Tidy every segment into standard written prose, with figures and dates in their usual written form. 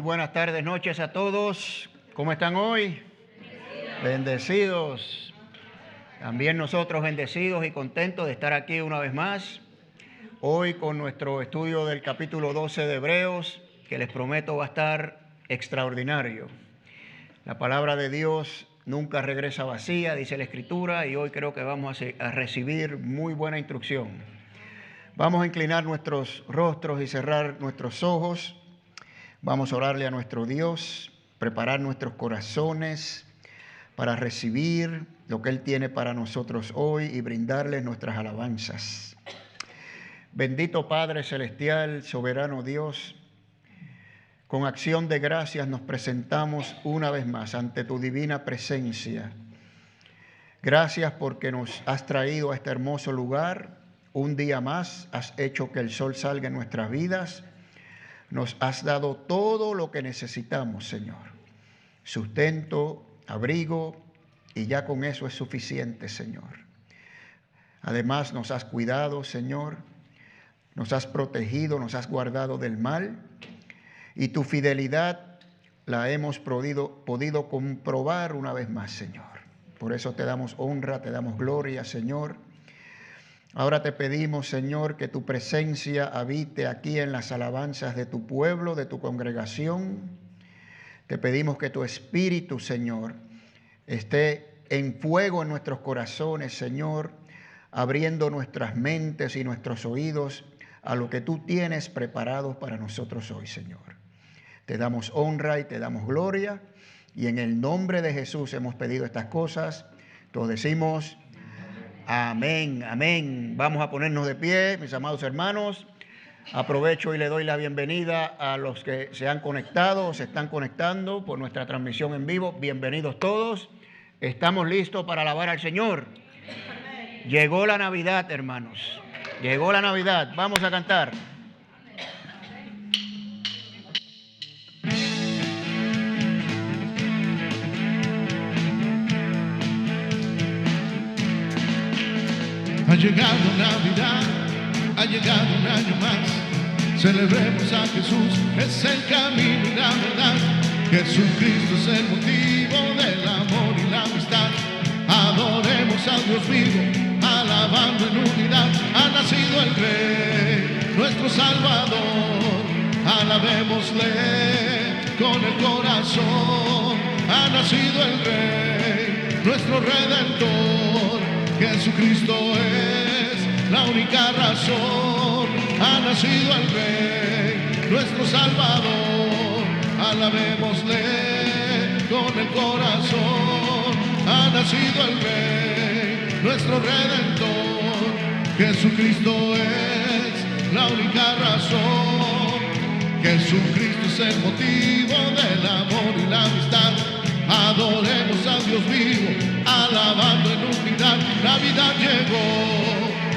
Muy buenas tardes, noches a todos. ¿Cómo están hoy? Bendecidos. También nosotros bendecidos y contentos de estar aquí una vez más. Hoy con nuestro estudio del capítulo 12 de Hebreos, que les prometo va a estar extraordinario. La palabra de Dios nunca regresa vacía, dice la Escritura, y hoy creo que vamos a recibir muy buena instrucción. Vamos a inclinar nuestros rostros y cerrar nuestros ojos. Vamos a orarle a nuestro Dios, preparar nuestros corazones para recibir lo que Él tiene para nosotros hoy y brindarles nuestras alabanzas. Bendito Padre Celestial, soberano Dios, con acción de gracias nos presentamos una vez más ante tu divina presencia. Gracias porque nos has traído a este hermoso lugar. Un día más has hecho que el sol salga en nuestras vidas. Nos has dado todo lo que necesitamos, Señor. Sustento, abrigo, y ya con eso es suficiente, Señor. Además nos has cuidado, Señor. Nos has protegido, nos has guardado del mal. Y tu fidelidad la hemos podido comprobar una vez más, Señor. Por eso te damos honra, te damos gloria, Señor. Ahora te pedimos, Señor, que tu presencia habite aquí en las alabanzas de tu pueblo, de tu congregación. Te pedimos que tu Espíritu, Señor, esté en fuego en nuestros corazones, Señor, abriendo nuestras mentes y nuestros oídos a lo que tú tienes preparado para nosotros hoy, Señor. Te damos honra y te damos gloria, y en el nombre de Jesús hemos pedido estas cosas. Todos decimos amén, amén. Vamos a ponernos de pie, mis amados hermanos. Aprovecho y le doy la bienvenida a los que se han conectado, se están conectando por nuestra transmisión en vivo. Bienvenidos todos. Estamos listos para alabar al Señor. Llegó la Navidad, hermanos. Llegó la Navidad. Vamos a cantar. Ha llegado Navidad, ha llegado un año más. Celebremos a Jesús, es el camino y la verdad. Jesucristo es el motivo del amor y la amistad. Adoremos a Dios vivo, alabando en unidad. Ha nacido el Rey, nuestro Salvador. Alabémosle con el corazón. Ha nacido el Rey, nuestro Redentor. Jesucristo es la única razón. Ha nacido el Rey, nuestro Salvador. Alabémosle con el corazón. Ha nacido el Rey, nuestro Redentor. Jesucristo es la única razón. Jesucristo es el motivo del amor y la amistad. Adoremos a Dios vivo, alabando en unidad. Navidad llegó,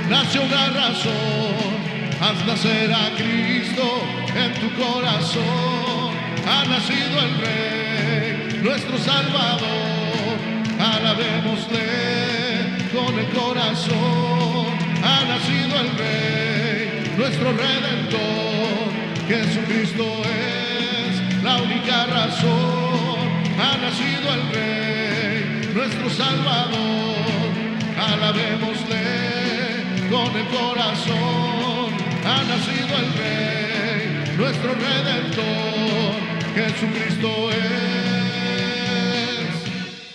nació una razón. Haz nacer a Cristo en tu corazón. Ha nacido el Rey, nuestro Salvador. Alabémosle con el corazón. Ha nacido el Rey, nuestro Redentor. Jesucristo es la única razón. Ha nacido el Rey, nuestro Salvador. Alabémosle con el corazón. Ha nacido el Rey, nuestro Redentor. Jesucristo es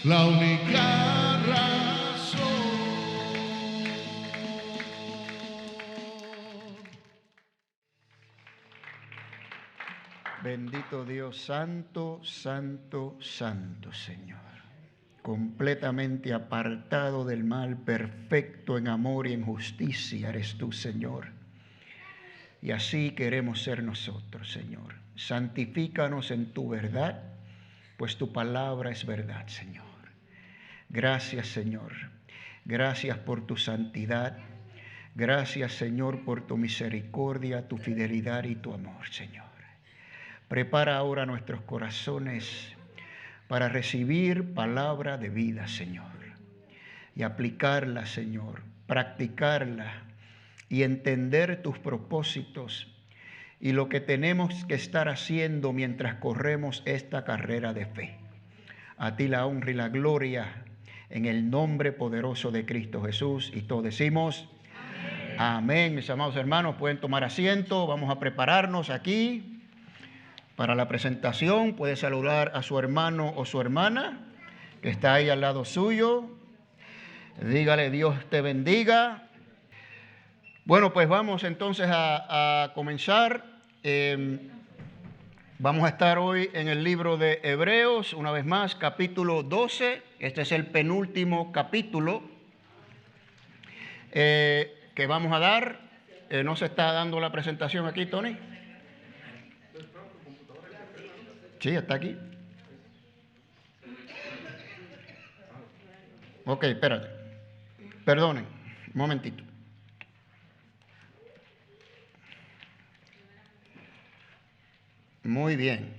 la única razón. Bendito Dios, santo, santo, santo, Señor. Completamente apartado del mal, perfecto en amor y en justicia eres tú, Señor. Y así queremos ser nosotros, Señor. Santifícanos en tu verdad, pues tu palabra es verdad, Señor. Gracias, Señor. Gracias por tu santidad. Gracias, Señor, por tu misericordia, tu fidelidad y tu amor, Señor. Prepara ahora nuestros corazones para recibir palabra de vida, Señor, y aplicarla, Señor, practicarla y entender tus propósitos y lo que tenemos que estar haciendo mientras corremos esta carrera de fe. A ti la honra y la gloria en el nombre poderoso de Cristo Jesús. Y todos decimos amén. Amén. Mis amados hermanos, pueden tomar asiento. Vamos a prepararnos aquí para la presentación. Puede saludar a su hermano o su hermana que está ahí al lado suyo. Dígale, Dios te bendiga. Bueno, pues vamos entonces a comenzar. Vamos a estar hoy en el libro de Hebreos, una vez más, capítulo 12. Este es el penúltimo capítulo que vamos a dar. ¿No se está dando la presentación aquí, Tony? Sí, está aquí. Ok, espérate. Perdonen, un momentito. Muy bien.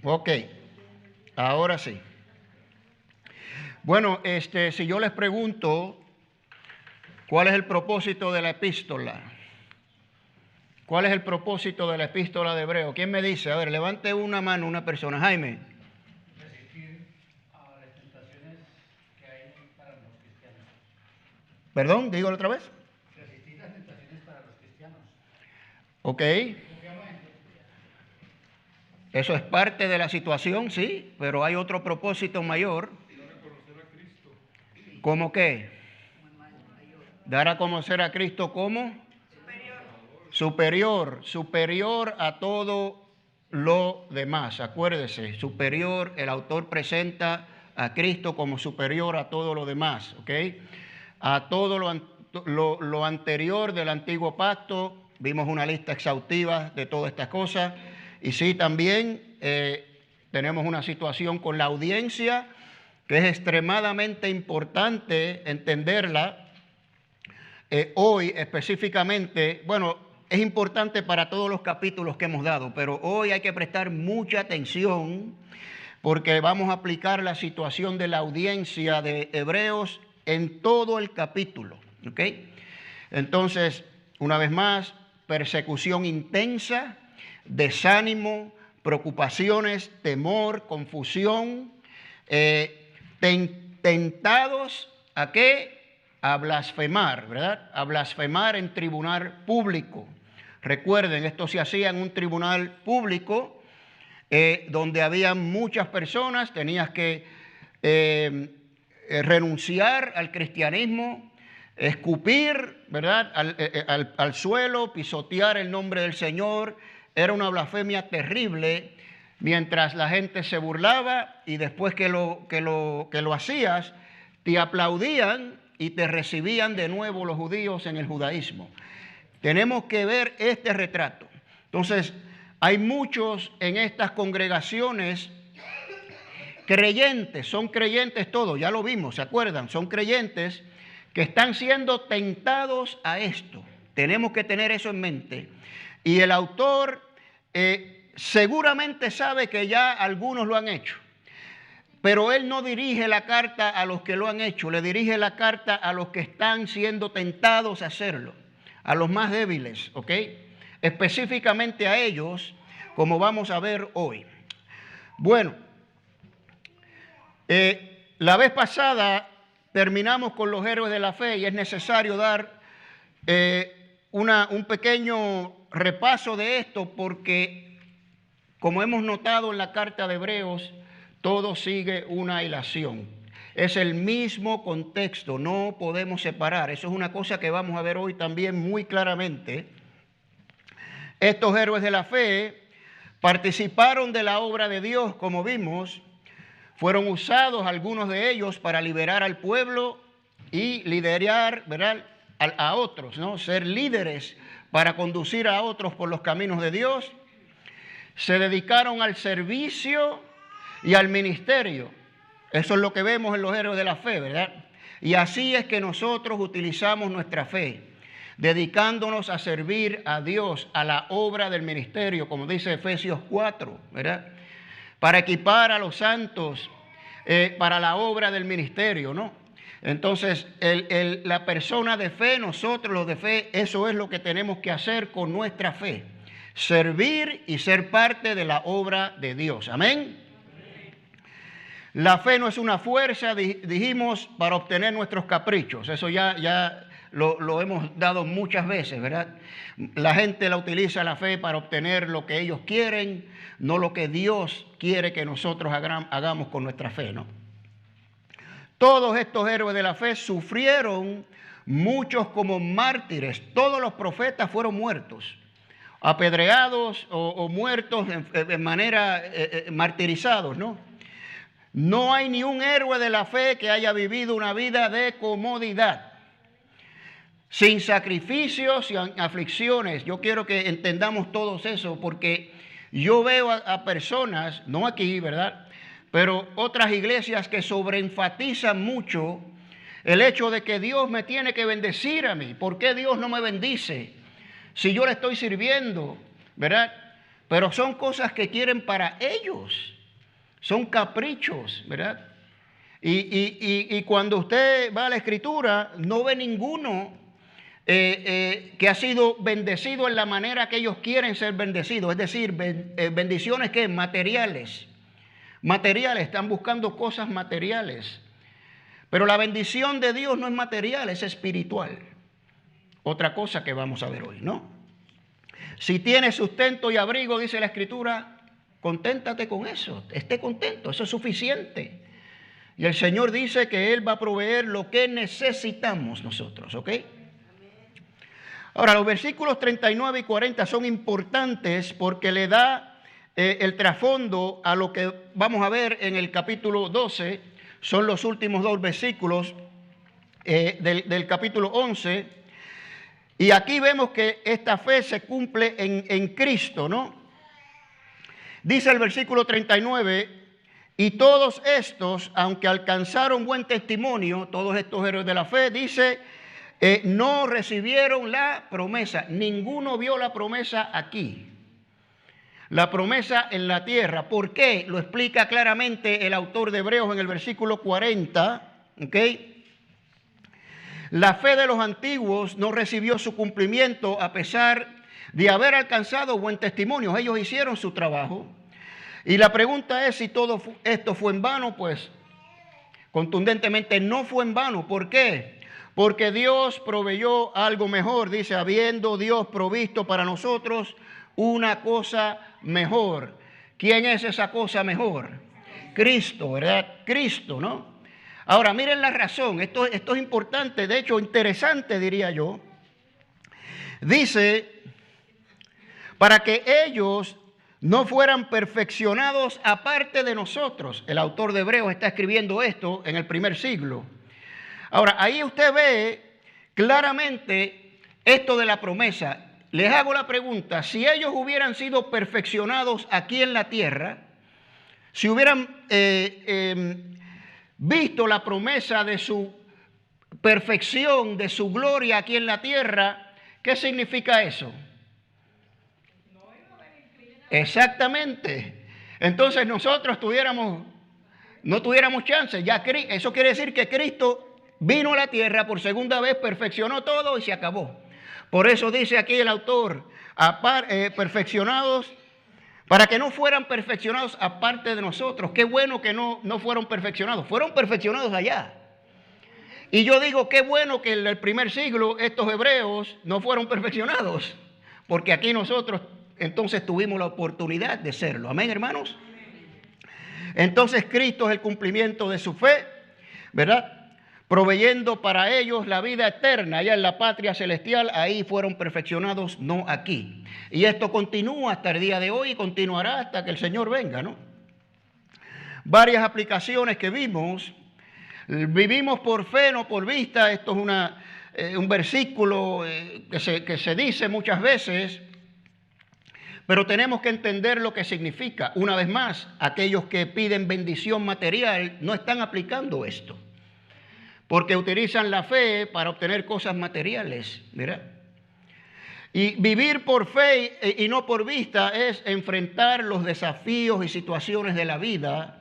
Ok, ahora sí. Bueno, si yo les pregunto, ¿cuál es el propósito de la epístola? ¿Cuál es el propósito de la epístola de Hebreos? ¿Quién me dice? A ver, levante una mano una persona. Jaime. Resistir a las tentaciones que hay para los cristianos. Perdón, dígalo otra vez. Resistir las tentaciones para los cristianos. Ok. Eso es parte de la situación, sí, pero hay otro propósito mayor. ¿Cómo qué? Dar a conocer a Cristo como superior a todo lo demás. Acuérdese, superior, el autor presenta a Cristo como superior a todo lo demás, ¿ok? A todo lo anterior del antiguo pacto, vimos una lista exhaustiva de todas estas cosas. Y sí, también tenemos una situación con la audiencia que es extremadamente importante entenderla. Hoy específicamente, bueno, es importante para todos los capítulos que hemos dado, pero hoy hay que prestar mucha atención porque vamos a aplicar la situación de la audiencia de Hebreos en todo el capítulo, ¿ok? Entonces, una vez más, persecución intensa, desánimo, preocupaciones, temor, confusión, tentados ¿a qué? A blasfemar, ¿verdad? A blasfemar en tribunal público. Recuerden, esto se hacía en un tribunal público donde había muchas personas, tenías que renunciar al cristianismo, escupir, ¿verdad? Al suelo, pisotear el nombre del Señor. Era una blasfemia terrible, mientras la gente se burlaba y después que lo hacías, te aplaudían y te recibían de nuevo los judíos en el judaísmo. Tenemos que ver este retrato. Entonces, hay muchos en estas congregaciones creyentes, son creyentes todos, ya lo vimos, ¿se acuerdan? Son creyentes que están siendo tentados a esto. Tenemos que tener eso en mente. Y el autor seguramente sabe que ya algunos lo han hecho, pero él no dirige la carta a los que lo han hecho, le dirige la carta a los que están siendo tentados a hacerlo, a los más débiles, ¿ok? Específicamente a ellos, como vamos a ver hoy. Bueno, la vez pasada terminamos con los héroes de la fe y es necesario dar un pequeño repaso de esto porque, como hemos notado en la carta de Hebreos, todo sigue una hilación. Es el mismo contexto, no podemos separar. Eso es una cosa que vamos a ver hoy también muy claramente. Estos héroes de la fe participaron de la obra de Dios, como vimos. Fueron usados algunos de ellos para liberar al pueblo y liderar, ¿verdad?, a otros, ¿no? Ser líderes para conducir a otros por los caminos de Dios. Se dedicaron al servicio y al ministerio. Eso es lo que vemos en los héroes de la fe, ¿verdad? Y así es que nosotros utilizamos nuestra fe, dedicándonos a servir a Dios, a la obra del ministerio, como dice Efesios 4, ¿verdad? Para equipar a los santos para la obra del ministerio, ¿no? Entonces, la persona de fe, nosotros los de fe, eso es lo que tenemos que hacer con nuestra fe. servir y ser parte de la obra de Dios. Amén. La fe no es una fuerza, dijimos, para obtener nuestros caprichos. Eso ya lo hemos dado muchas veces, ¿verdad? La gente la utiliza la fe para obtener lo que ellos quieren, no lo que Dios quiere que nosotros hagamos con nuestra fe, ¿no? Todos estos héroes de la fe sufrieron, muchos como mártires. Todos los profetas fueron muertos, apedreados o muertos en manera martirizados, ¿no? No hay ni un héroe de la fe que haya vivido una vida de comodidad, sin sacrificios y aflicciones. Yo quiero que entendamos todos eso, porque yo veo a personas, no aquí, ¿verdad?, pero otras iglesias que sobreenfatizan mucho el hecho de que Dios me tiene que bendecir a mí. ¿Por qué Dios no me bendice si yo le estoy sirviendo, ¿verdad? Pero son cosas que quieren para ellos, son caprichos, ¿verdad? Y cuando usted va a la Escritura, no ve ninguno que ha sido bendecido en la manera que ellos quieren ser bendecidos. Es decir, bendiciones que materiales, están buscando cosas materiales. Pero la bendición de Dios no es material, es espiritual. Otra cosa que vamos a ver hoy, ¿no? Si tienes sustento y abrigo, dice la Escritura, conténtate con eso, esté contento, eso es suficiente. Y el Señor dice que Él va a proveer lo que necesitamos nosotros, ¿ok? Ahora, los versículos 39 y 40 son importantes porque le da el trasfondo a lo que vamos a ver en el capítulo 12. Son los últimos dos versículos del capítulo 11. Y aquí vemos que esta fe se cumple en Cristo, ¿no? Dice el versículo 39, y todos estos, aunque alcanzaron buen testimonio, todos estos héroes de la fe, dice, no recibieron la promesa. Ninguno vio la promesa aquí. La promesa en la tierra. ¿Por qué? Lo explica claramente el autor de Hebreos en el versículo 40. ¿Ok? La fe de los antiguos no recibió su cumplimiento a pesar de haber alcanzado buen testimonio. Ellos hicieron su trabajo. Y la pregunta es si todo esto fue en vano. Pues contundentemente no fue en vano. ¿Por qué? Porque Dios proveyó algo mejor. Dice, habiendo Dios provisto para nosotros una cosa mejor. ¿Quién es esa cosa mejor? Cristo, ¿verdad? Cristo, ¿no? Ahora, miren la razón. Esto es importante, de hecho, interesante, diría yo. Dice, para que ellos no fueran perfeccionados aparte de nosotros. El autor de Hebreos está escribiendo esto en el primer siglo. Ahora, ahí usted ve claramente esto de la promesa. Les hago la pregunta, si ellos hubieran sido perfeccionados aquí en la tierra, si hubieran visto la promesa de su perfección, de su gloria aquí en la tierra, ¿qué significa eso? Exactamente. Entonces nosotros no tuviéramos chance. Eso quiere decir que Cristo vino a la tierra por segunda vez, perfeccionó todo y se acabó. Por eso dice aquí el autor, perfeccionados, para que no fueran perfeccionados aparte de nosotros. Qué bueno que no fueron perfeccionados allá. Y yo digo, qué bueno que en el primer siglo estos hebreos no fueron perfeccionados, porque aquí nosotros entonces tuvimos la oportunidad de serlo. Amén, hermanos. Entonces Cristo es el cumplimiento de su fe, ¿verdad? Proveyendo para ellos la vida eterna, allá en la patria celestial. Ahí fueron perfeccionados, no aquí. Y esto continúa hasta el día de hoy y continuará hasta que el Señor venga, ¿no? Varias aplicaciones que vimos. Vivimos por fe, no por vista. Esto es un versículo que se dice muchas veces, pero tenemos que entender lo que significa. Una vez más, aquellos que piden bendición material no están aplicando esto, porque utilizan la fe para obtener cosas materiales, ¿verdad? Y vivir por fe y no por vista es enfrentar los desafíos y situaciones de la vida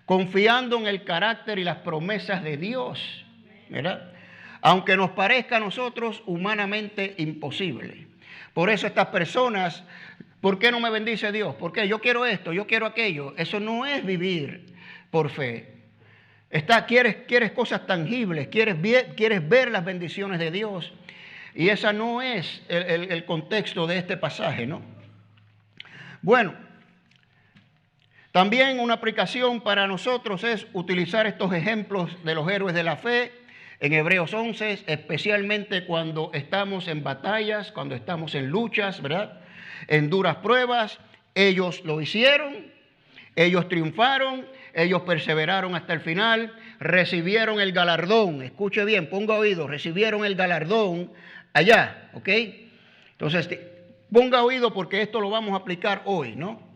confiando en el carácter y las promesas de Dios, ¿verdad? Aunque nos parezca a nosotros humanamente imposible. Por eso estas personas ¿Por qué no me bendice Dios? ¿Por qué? Yo quiero esto, yo quiero aquello. Eso no es vivir por fe. Quieres cosas tangibles, quieres ver las bendiciones de Dios. Y ese no es el contexto de este pasaje, ¿no? Bueno, también una aplicación para nosotros es utilizar estos ejemplos de los héroes de la fe en Hebreos 11, especialmente cuando estamos en batallas, cuando estamos en luchas, ¿verdad? En duras pruebas. Ellos lo hicieron, ellos triunfaron, ellos perseveraron hasta el final, recibieron el galardón. Escuche bien, ponga oído, recibieron el galardón allá, ¿ok? Entonces, ponga oído porque esto lo vamos a aplicar hoy, ¿no?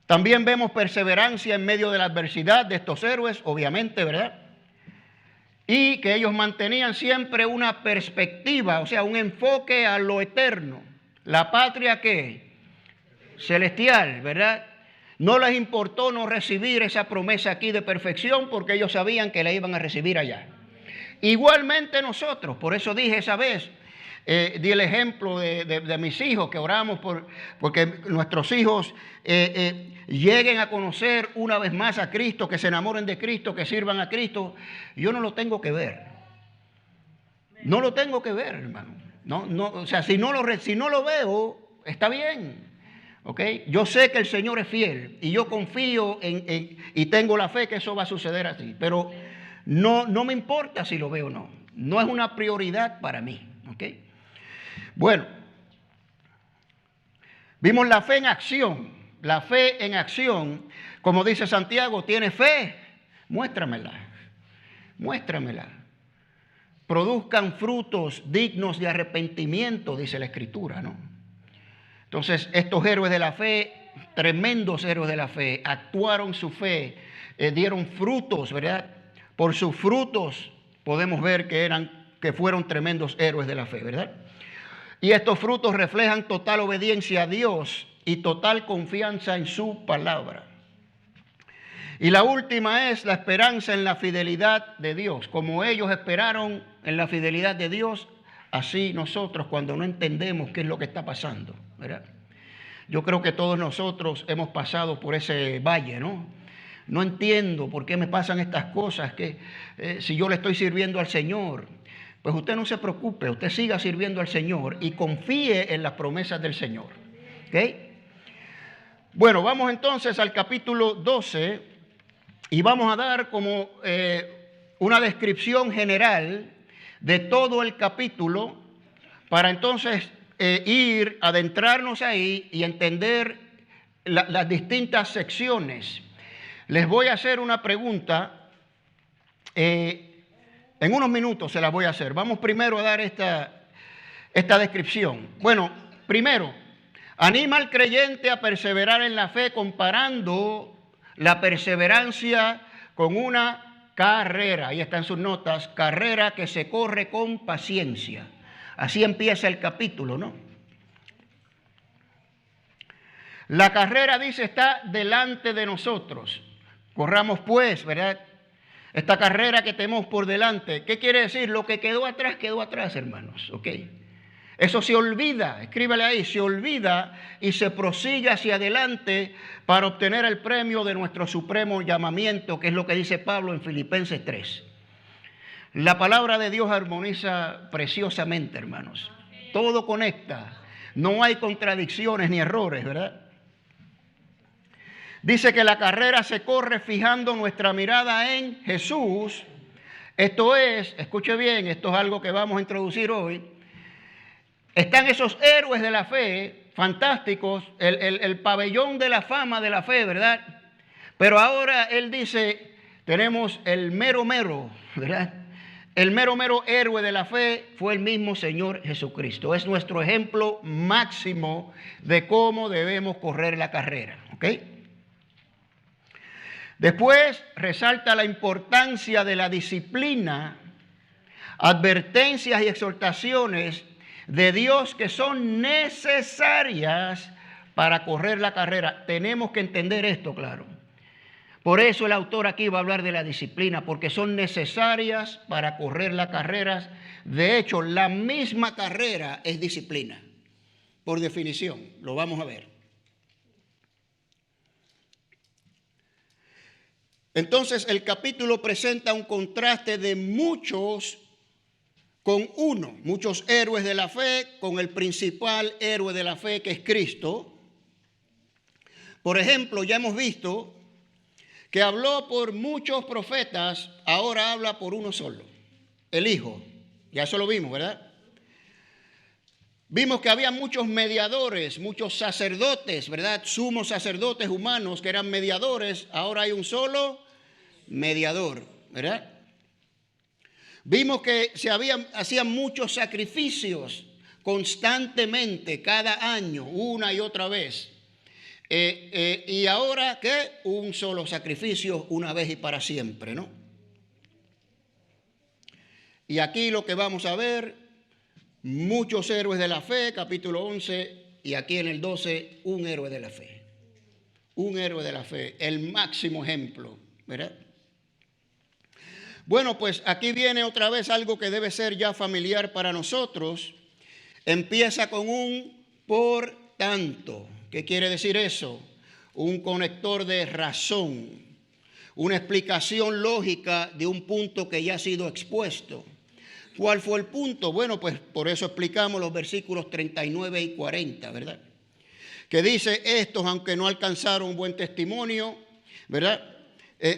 También vemos perseverancia en medio de la adversidad de estos héroes, obviamente, ¿verdad? Y que ellos mantenían siempre una perspectiva, o sea, un enfoque a lo eterno. La patria, ¿qué? Celestial, ¿verdad? No les importó no recibir esa promesa aquí de perfección porque ellos sabían que la iban a recibir allá. Igualmente nosotros, por eso dije esa vez, di el ejemplo de mis hijos, que oramos porque nuestros hijos lleguen a conocer una vez más a Cristo, que se enamoren de Cristo, que sirvan a Cristo. Yo no lo tengo que ver. No lo tengo que ver, hermano. O sea, si no lo veo, está bien. ¿Okay? Yo sé que el Señor es fiel y yo confío y tengo la fe que eso va a suceder así. Pero no me importa si lo veo o no. No es una prioridad para mí. ¿Okay? Bueno, vimos la fe en acción. La fe en acción, como dice Santiago, ¿tiene fe? Muéstramela. Muéstramela. Produzcan frutos dignos de arrepentimiento, dice la Escritura, ¿no? Entonces, estos héroes de la fe, tremendos héroes de la fe, actuaron su fe, dieron frutos, ¿verdad? Por sus frutos podemos ver que fueron tremendos héroes de la fe, ¿verdad? Y estos frutos reflejan total obediencia a Dios y total confianza en su palabra. Y la última es la esperanza en la fidelidad de Dios. Como ellos esperaron en la fidelidad de Dios, así nosotros cuando no entendemos qué es lo que está pasando, ¿verdad? Yo creo que todos nosotros hemos pasado por ese valle, ¿no? No entiendo por qué me pasan estas cosas, que si yo le estoy sirviendo al Señor. Pues usted no se preocupe, usted siga sirviendo al Señor y confíe en las promesas del Señor. ¿Ok? Bueno, vamos entonces al capítulo 12 y vamos a dar como una descripción general de todo el capítulo para entonces adentrarnos ahí y entender las distintas secciones. Les voy a hacer una pregunta. En unos minutos se las voy a hacer. Vamos primero a dar esta descripción. Bueno, primero, anima al creyente a perseverar en la fe comparando la perseverancia con una carrera. Ahí están sus notas. Carrera que se corre con paciencia. Así empieza el capítulo, ¿no? La carrera, dice, está delante de nosotros. Corramos pues, ¿verdad? Esta carrera que tenemos por delante. ¿Qué quiere decir? Lo que quedó atrás, hermanos. ¿Ok? Eso se olvida, escríbale ahí, se olvida y se prosigue hacia adelante para obtener el premio de nuestro supremo llamamiento, que es lo que dice Pablo en Filipenses 3. La palabra de Dios armoniza preciosamente, hermanos. Todo conecta. No hay contradicciones ni errores, ¿verdad? Dice que la carrera se corre fijando nuestra mirada en Jesús. Esto es, escuche bien, esto es algo que vamos a introducir hoy. Están esos héroes de la fe, fantásticos, el pabellón de la fama de la fe, ¿verdad? Pero ahora él dice, tenemos el mero, ¿verdad? El mero héroe de la fe fue el mismo Señor Jesucristo. Es nuestro ejemplo máximo de cómo debemos correr la carrera, ¿ok? Después resalta la importancia de la disciplina, advertencias y exhortaciones de Dios que son necesarias para correr la carrera. Tenemos que entender esto, claro. Por eso el autor aquí va a hablar de la disciplina, porque son necesarias para correr las carreras. De hecho, la misma carrera es disciplina. por definición. Lo vamos a ver. Entonces el capítulo presenta un contraste de muchos con uno, muchos héroes de la fe, con el principal héroe de la fe que es Cristo. Por ejemplo, ya hemos visto que habló por muchos profetas, ahora habla por uno solo, el Hijo. Ya eso lo vimos, ¿verdad? Vimos que había muchos mediadores, muchos sacerdotes, ¿verdad? Sumos sacerdotes humanos que eran mediadores, ahora hay un solo mediador, ¿verdad? Vimos que hacían muchos sacrificios constantemente, cada año, una y otra vez. Y ahora, ¿qué? Un solo sacrificio, una vez y para siempre, ¿no? Y aquí lo que vamos a ver, muchos héroes de la fe, capítulo 11, y aquí en el 12, un héroe de la fe. Un héroe de la fe, el máximo ejemplo, ¿verdad? Bueno, pues aquí viene otra vez algo que debe ser ya familiar para nosotros. Empieza con un por tanto. ¿Qué quiere decir eso? Un conector de razón, una explicación lógica de un punto que ya ha sido expuesto. ¿Cuál fue el punto? Bueno, pues por eso explicamos los versículos 39 y 40, ¿verdad? Que dice, estos, aunque no alcanzaron buen testimonio, ¿verdad?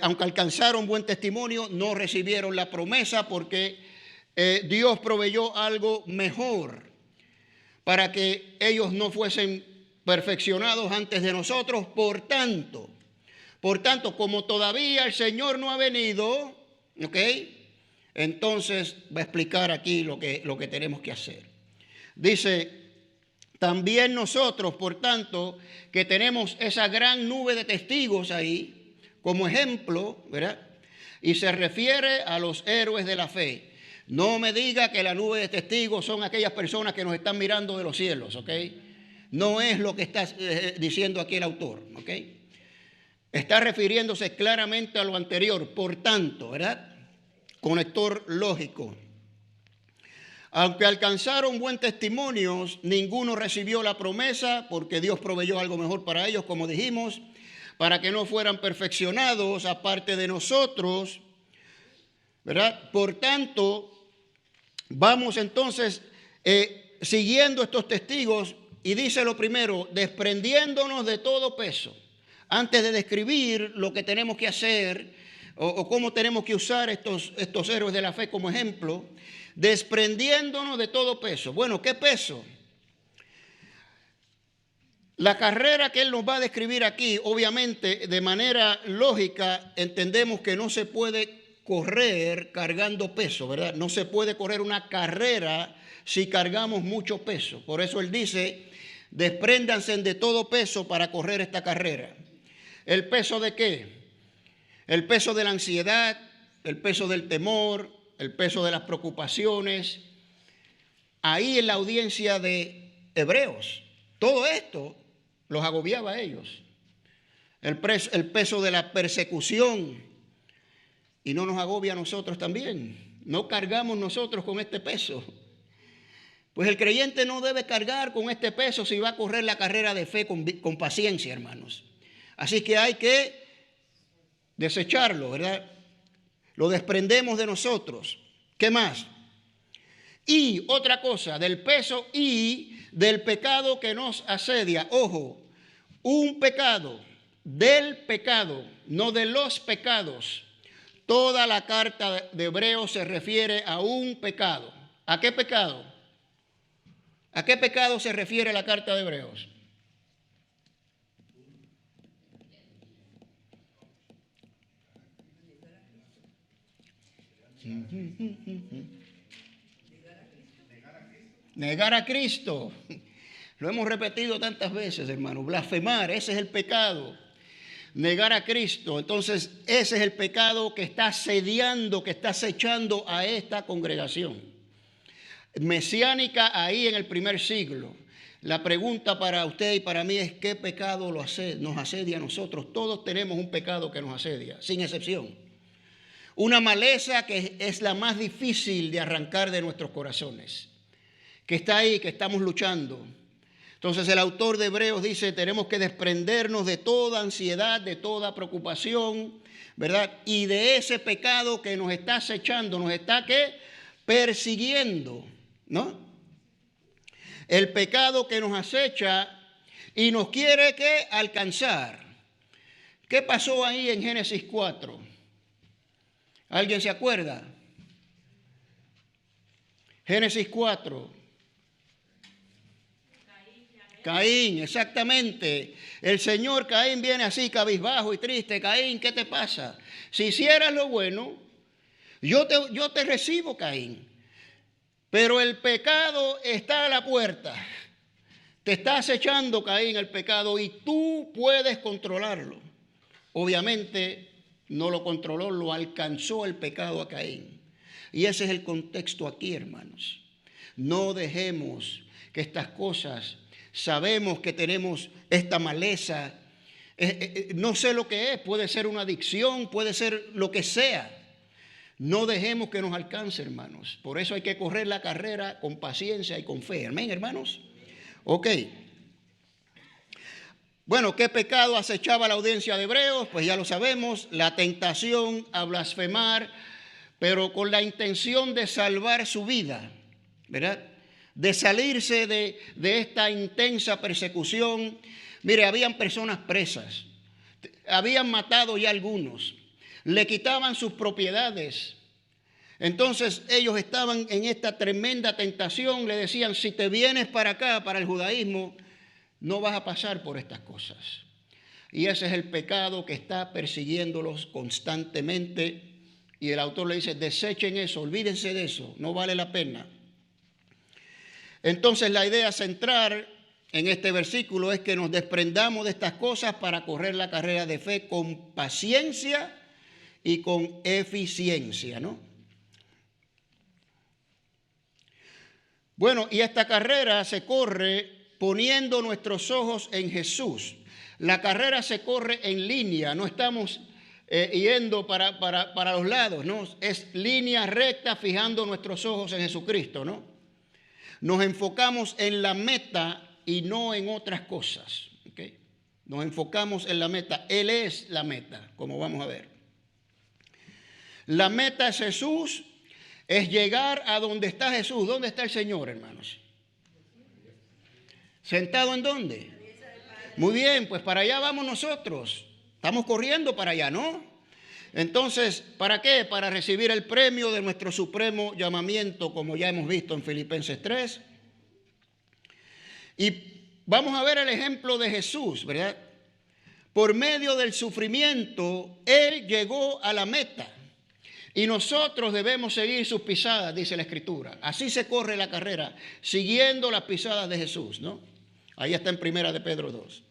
Aunque alcanzaron buen testimonio, no recibieron la promesa porque Dios proveyó algo mejor para que ellos no fuesen perfeccionados antes de nosotros. Por tanto, como todavía el Señor no ha venido, ¿ok? Entonces va a explicar aquí lo que tenemos que hacer. Dice, también nosotros, por tanto, que tenemos esa gran nube de testigos ahí, como ejemplo, ¿verdad? Y se refiere a los héroes de la fe. No me diga que la nube de testigos son aquellas personas que nos están mirando de los cielos, ¿ok? No es lo que está diciendo aquí el autor, ¿ok? Está refiriéndose claramente a lo anterior, por tanto, ¿verdad? Conector lógico. Aunque alcanzaron buen testimonio, ninguno recibió la promesa porque Dios proveyó algo mejor para ellos, como dijimos, para que no fueran perfeccionados aparte de nosotros, ¿verdad? Por tanto, vamos entonces siguiendo estos testigos y dice lo primero, desprendiéndonos de todo peso. Antes de describir lo que tenemos que hacer o cómo tenemos que usar estos héroes de la fe como ejemplo, desprendiéndonos de todo peso. Bueno, ¿qué peso? La carrera que él nos va a describir aquí, obviamente, de manera lógica, entendemos que no se puede correr cargando peso, ¿verdad? No se puede correr una carrera si cargamos mucho peso. Por eso él dice, despréndanse de todo peso para correr esta carrera. ¿El peso de qué? El peso de la ansiedad, el peso del temor, el peso de las preocupaciones. Ahí en la audiencia de Hebreos, todo esto los agobiaba a ellos. El peso de la persecución. Y no nos agobia a nosotros también. No cargamos nosotros con este peso. Pues el creyente no debe cargar con este peso si va a correr la carrera de fe con paciencia, hermanos. Así que hay que desecharlo, ¿verdad? Lo desprendemos de nosotros. ¿Qué más? Y otra cosa, del peso y del pecado que nos asedia. Ojo, un pecado, del pecado, no de los pecados. Toda la carta de Hebreos se refiere a un pecado. ¿A qué pecado? ¿A qué pecado se refiere la carta de Hebreos? Negar a Cristo. Lo hemos repetido tantas veces, hermano. Blasfemar, ese es el pecado. Negar a Cristo. Entonces, ese es el pecado que está asediando, que está acechando a esta congregación mesiánica ahí en el primer siglo. La pregunta para usted y para mí es: ¿qué pecado nos asedia a nosotros? Todos tenemos un pecado que nos asedia, sin excepción. Una maleza que es la más difícil de arrancar de nuestros corazones, que está ahí, que estamos luchando. Entonces el autor de Hebreos dice, tenemos que desprendernos de toda ansiedad, de toda preocupación, ¿verdad? Y de ese pecado que nos está acechando, nos está, ¿qué? Persiguiendo, ¿no? El pecado que nos acecha y nos quiere, ¿qué? Alcanzar. ¿Qué pasó ahí en Génesis 4? ¿Alguien se acuerda? Génesis 4. Caín, exactamente. El señor Caín viene así cabizbajo y triste. Caín, ¿qué te pasa? Si hicieras lo bueno, yo te recibo, Caín. Pero el pecado está a la puerta. Te está acechando, Caín, el pecado, y tú puedes controlarlo. Obviamente no lo controló, lo alcanzó el pecado a Caín. Y ese es el contexto aquí, hermanos. No dejemos que estas cosas, sabemos que tenemos esta maleza, no sé lo que es, puede ser una adicción, puede ser lo que sea. No dejemos que nos alcance, hermanos. Por eso hay que correr la carrera con paciencia y con fe. Amén, hermanos. Ok. Bueno, ¿qué pecado acechaba la audiencia de Hebreos? Pues ya lo sabemos, la tentación a blasfemar, pero con la intención de salvar su vida, ¿verdad? De salirse de esta intensa persecución. Mire, habían personas presas, habían matado ya algunos, le quitaban sus propiedades. Entonces ellos estaban en esta tremenda tentación, le decían, si te vienes para acá, para el judaísmo, no vas a pasar por estas cosas. Y ese es el pecado que está persiguiéndolos constantemente. Y el autor le dice, desechen eso, olvídense de eso, no vale la pena. Entonces la idea central en este versículo es que nos desprendamos de estas cosas para correr la carrera de fe con paciencia y con eficiencia, ¿no? Bueno, y esta carrera se corre poniendo nuestros ojos en Jesús. La carrera se corre en línea, no estamos yendo para los lados, ¿no? Es línea recta fijando nuestros ojos en Jesucristo, ¿no? Nos enfocamos en la meta y no en otras cosas, ¿ok? Nos enfocamos en la meta. Él es la meta, como vamos a ver. La meta es Jesús, es llegar a donde está Jesús. ¿Dónde está el Señor, hermanos? ¿Sentado en dónde? Muy bien, pues para allá vamos nosotros. Estamos corriendo para allá, ¿no? Entonces, ¿para qué? Para recibir el premio de nuestro supremo llamamiento, como ya hemos visto en Filipenses 3. Y vamos a ver el ejemplo de Jesús, ¿verdad? Por medio del sufrimiento, Él llegó a la meta. Y nosotros debemos seguir sus pisadas, dice la Escritura. Así se corre la carrera, siguiendo las pisadas de Jesús, ¿no? Ahí está en 1 de Pedro 2.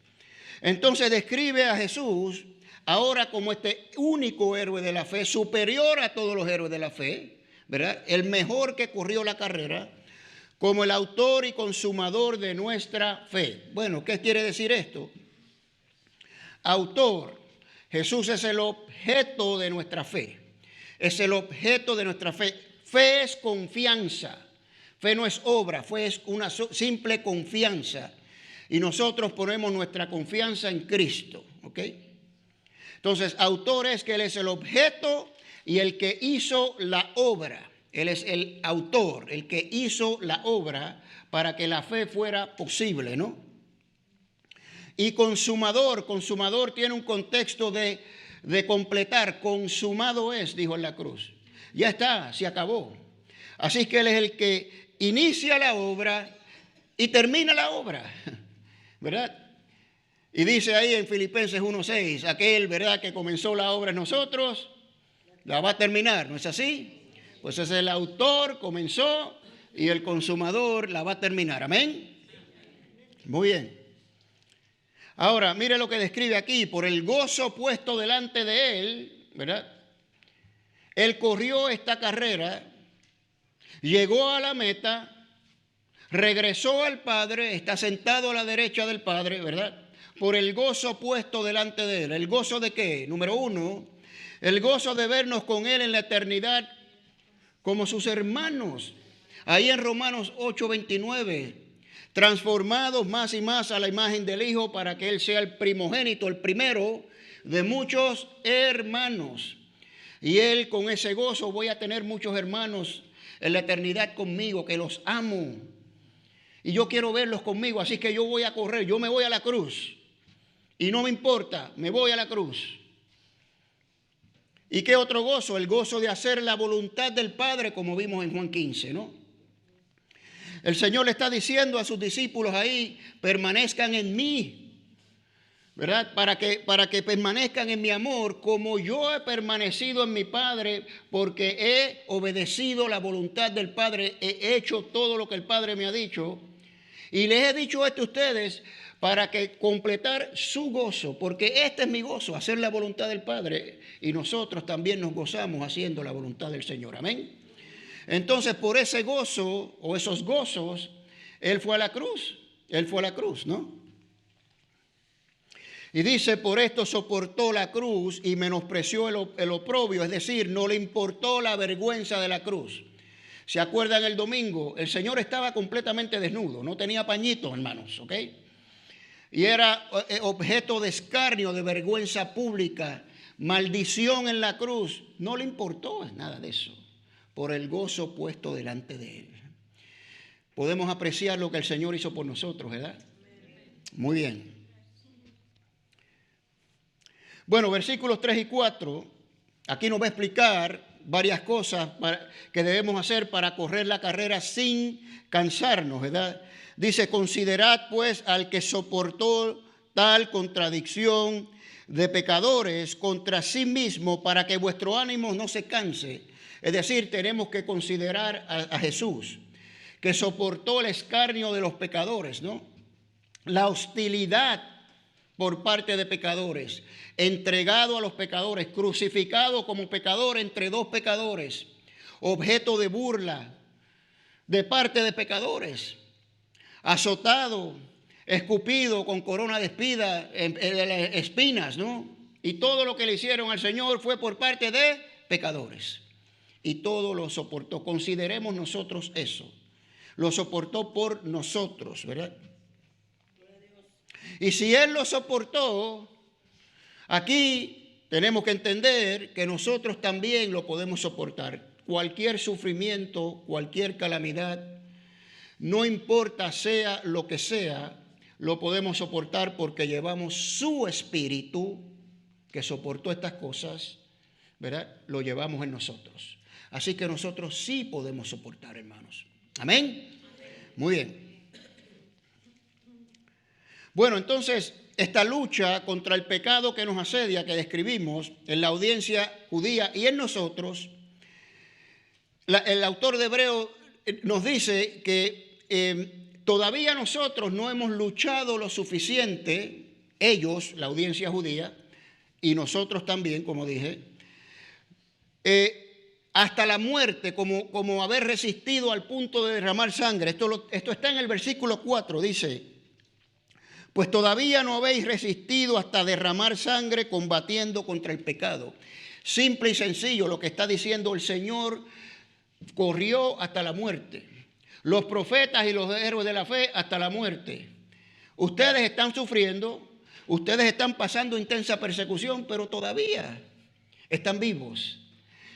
Entonces describe a Jesús ahora como este único héroe de la fe, superior a todos los héroes de la fe, ¿verdad? El mejor que corrió la carrera, como el autor y consumador de nuestra fe. Bueno, ¿qué quiere decir esto? Autor, Jesús es el objeto de nuestra fe. Es el objeto de nuestra fe. Fe es confianza. Fe no es obra, fe es una simple confianza. Y nosotros ponemos nuestra confianza en Cristo, ¿ok? Entonces, autor es que Él es el objeto y el que hizo la obra. Él es el autor, el que hizo la obra para que la fe fuera posible, ¿no? Y consumador tiene un contexto de completar. Consumado es, dijo en la cruz. Ya está, se acabó. Así que Él es el que inicia la obra y termina la obra, ¿verdad? Y dice ahí en Filipenses 1:6, aquel, ¿verdad?, que comenzó la obra en nosotros, la va a terminar, ¿no es así? Pues es el autor, comenzó, y el consumador la va a terminar. ¿Amén? Muy bien. Ahora, mire lo que describe aquí. Por el gozo puesto delante de él, ¿verdad? Él corrió esta carrera, llegó a la meta, regresó al Padre, está sentado a la derecha del Padre, ¿verdad? Por el gozo puesto delante de él. ¿El gozo de qué? Número 1, el gozo de vernos con él en la eternidad como sus hermanos. Ahí en Romanos 8:29 transformados más y más a la imagen del Hijo, para que Él sea el primogénito, el primero de muchos hermanos. Y Él, con ese gozo, voy a tener muchos hermanos en la eternidad conmigo, que los amo. Y yo quiero verlos conmigo, así que yo voy a correr, yo me voy a la cruz. Y no me importa, me voy a la cruz. ¿Y qué otro gozo? El gozo de hacer la voluntad del Padre, como vimos en Juan 15, ¿no? El Señor le está diciendo a sus discípulos ahí, permanezcan en mí, ¿verdad? Para que permanezcan en mi amor, como yo he permanecido en mi Padre, porque he obedecido la voluntad del Padre, he hecho todo lo que el Padre me ha dicho. Y les he dicho esto a ustedes para que completar su gozo, porque este es mi gozo, hacer la voluntad del Padre, y nosotros también nos gozamos haciendo la voluntad del Señor. Amén. Entonces, por ese gozo o esos gozos, Él fue a la cruz. Él fue a la cruz, ¿no? Y dice, por esto soportó la cruz y menospreció el oprobio, es decir, no le importó la vergüenza de la cruz. ¿Se acuerdan el domingo? El Señor estaba completamente desnudo, no tenía pañitos, hermanos, ¿ok? Y era objeto de escarnio, de vergüenza pública, maldición en la cruz. No le importó nada de eso, por el gozo puesto delante de Él. Podemos apreciar lo que el Señor hizo por nosotros, ¿verdad? Muy bien. Bueno, versículos 3 y 4, aquí nos va a explicar varias cosas que debemos hacer para correr la carrera sin cansarnos, ¿verdad? Dice, considerad pues al que soportó tal contradicción de pecadores contra sí mismo, para que vuestro ánimo no se canse. Es decir, tenemos que considerar a Jesús, que soportó el escarnio de los pecadores, ¿no? La hostilidad por parte de pecadores, entregado a los pecadores, crucificado como pecador entre dos pecadores, objeto de burla de parte de pecadores, azotado, escupido con corona de espinas, ¿no? Y todo lo que le hicieron al Señor fue por parte de pecadores. Y todo lo soportó. Consideremos nosotros eso. Lo soportó por nosotros, ¿verdad? Y si Él lo soportó, aquí tenemos que entender que nosotros también lo podemos soportar. Cualquier sufrimiento, cualquier calamidad, no importa sea lo que sea, lo podemos soportar porque llevamos su espíritu que soportó estas cosas, ¿verdad? Lo llevamos en nosotros. Así que nosotros sí podemos soportar, hermanos. ¿Amén? Muy bien. Bueno, entonces, esta lucha contra el pecado que nos asedia, que describimos en la audiencia judía y en nosotros, el autor de Hebreos nos dice que todavía nosotros no hemos luchado lo suficiente, ellos, la audiencia judía, y nosotros también, como dije, hasta la muerte, como haber resistido al punto de derramar sangre. Esto está en el versículo 4, dice, pues todavía no habéis resistido hasta derramar sangre combatiendo contra el pecado. Simple y sencillo lo que está diciendo el Señor, corrió hasta la muerte. Los profetas y los héroes de la fe hasta la muerte. Ustedes están sufriendo, ustedes están pasando intensa persecución, pero todavía están vivos.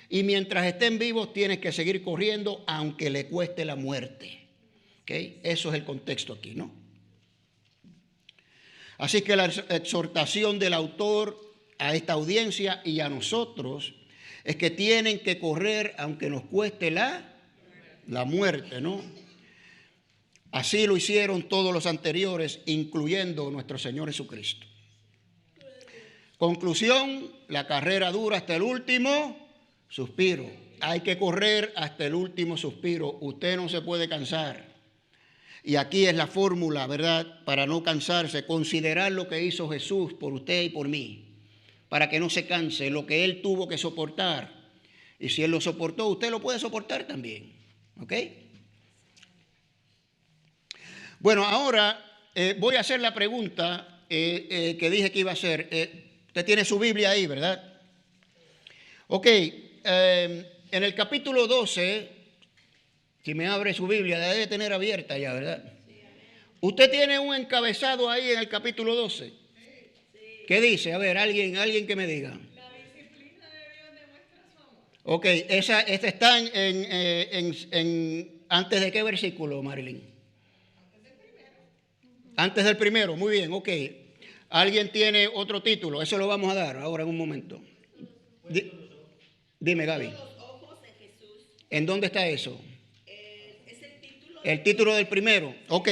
Y mientras estén vivos tienen que seguir corriendo aunque le cueste la muerte. ¿Okay? Eso es el contexto aquí, ¿no? Así que la exhortación del autor a esta audiencia y a nosotros es que tienen que correr aunque nos cueste la muerte, ¿no? Así lo hicieron todos los anteriores, incluyendo nuestro Señor Jesucristo. Conclusión, la carrera dura hasta el último suspiro. Hay que correr hasta el último suspiro. Usted no se puede cansar. Y aquí es la fórmula, ¿verdad? Para no cansarse, considerar lo que hizo Jesús por usted y por mí, para que no se canse, lo que Él tuvo que soportar. Y si Él lo soportó, usted lo puede soportar también. ¿Ok? Bueno, ahora voy a hacer la pregunta que dije que iba a hacer. Usted tiene su Biblia ahí, ¿verdad? Ok, en el capítulo 12... Si me abre su Biblia, la debe tener abierta ya, ¿verdad? Usted tiene un encabezado ahí en el capítulo 12. ¿Qué dice? A ver, alguien que me diga. La disciplina de Dios demuestra su amor. Ok, esta está ¿antes de qué versículo, Marilyn? Antes del primero, muy bien, ok. ¿Alguien tiene otro título? Eso lo vamos a dar ahora en un momento. Dime, Gaby. Los ojos de Jesús. ¿En dónde está eso? Es el título. El título del primero. Ok,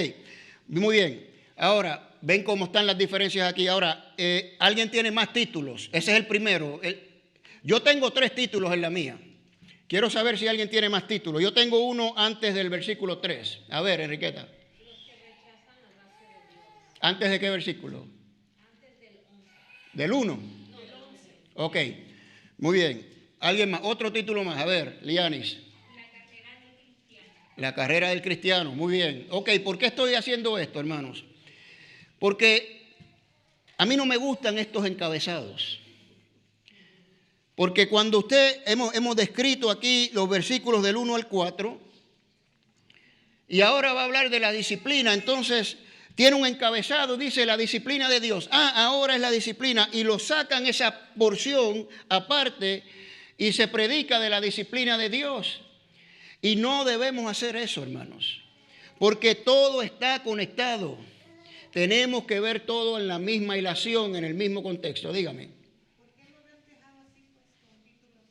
muy bien. Ahora, ven cómo están las diferencias aquí. Ahora, ¿alguien tiene más títulos? Ese es el primero. Yo tengo 3 títulos en la mía. Quiero saber si alguien tiene más títulos. Yo tengo uno antes del versículo 3. A ver, Enriqueta. ¿Antes de qué versículo? Antes del 1. Ok, muy bien. ¿Alguien más? Otro título más. A ver, Lianis. La carrera del cristiano. Muy bien. Ok, ¿por qué estoy haciendo esto, hermanos? Porque a mí no me gustan estos encabezados. Porque cuando hemos descrito aquí los versículos del 1 al 4, y ahora va a hablar de la disciplina, entonces tiene un encabezado, dice la disciplina de Dios. Ahora es la disciplina, y lo sacan esa porción aparte y se predica de la disciplina de Dios. Y no debemos hacer eso, hermanos, porque todo está conectado. Tenemos que ver todo en la misma hilación, en el mismo contexto. Dígame. ¿Por qué lo habrán dejado así, pues, con títulos?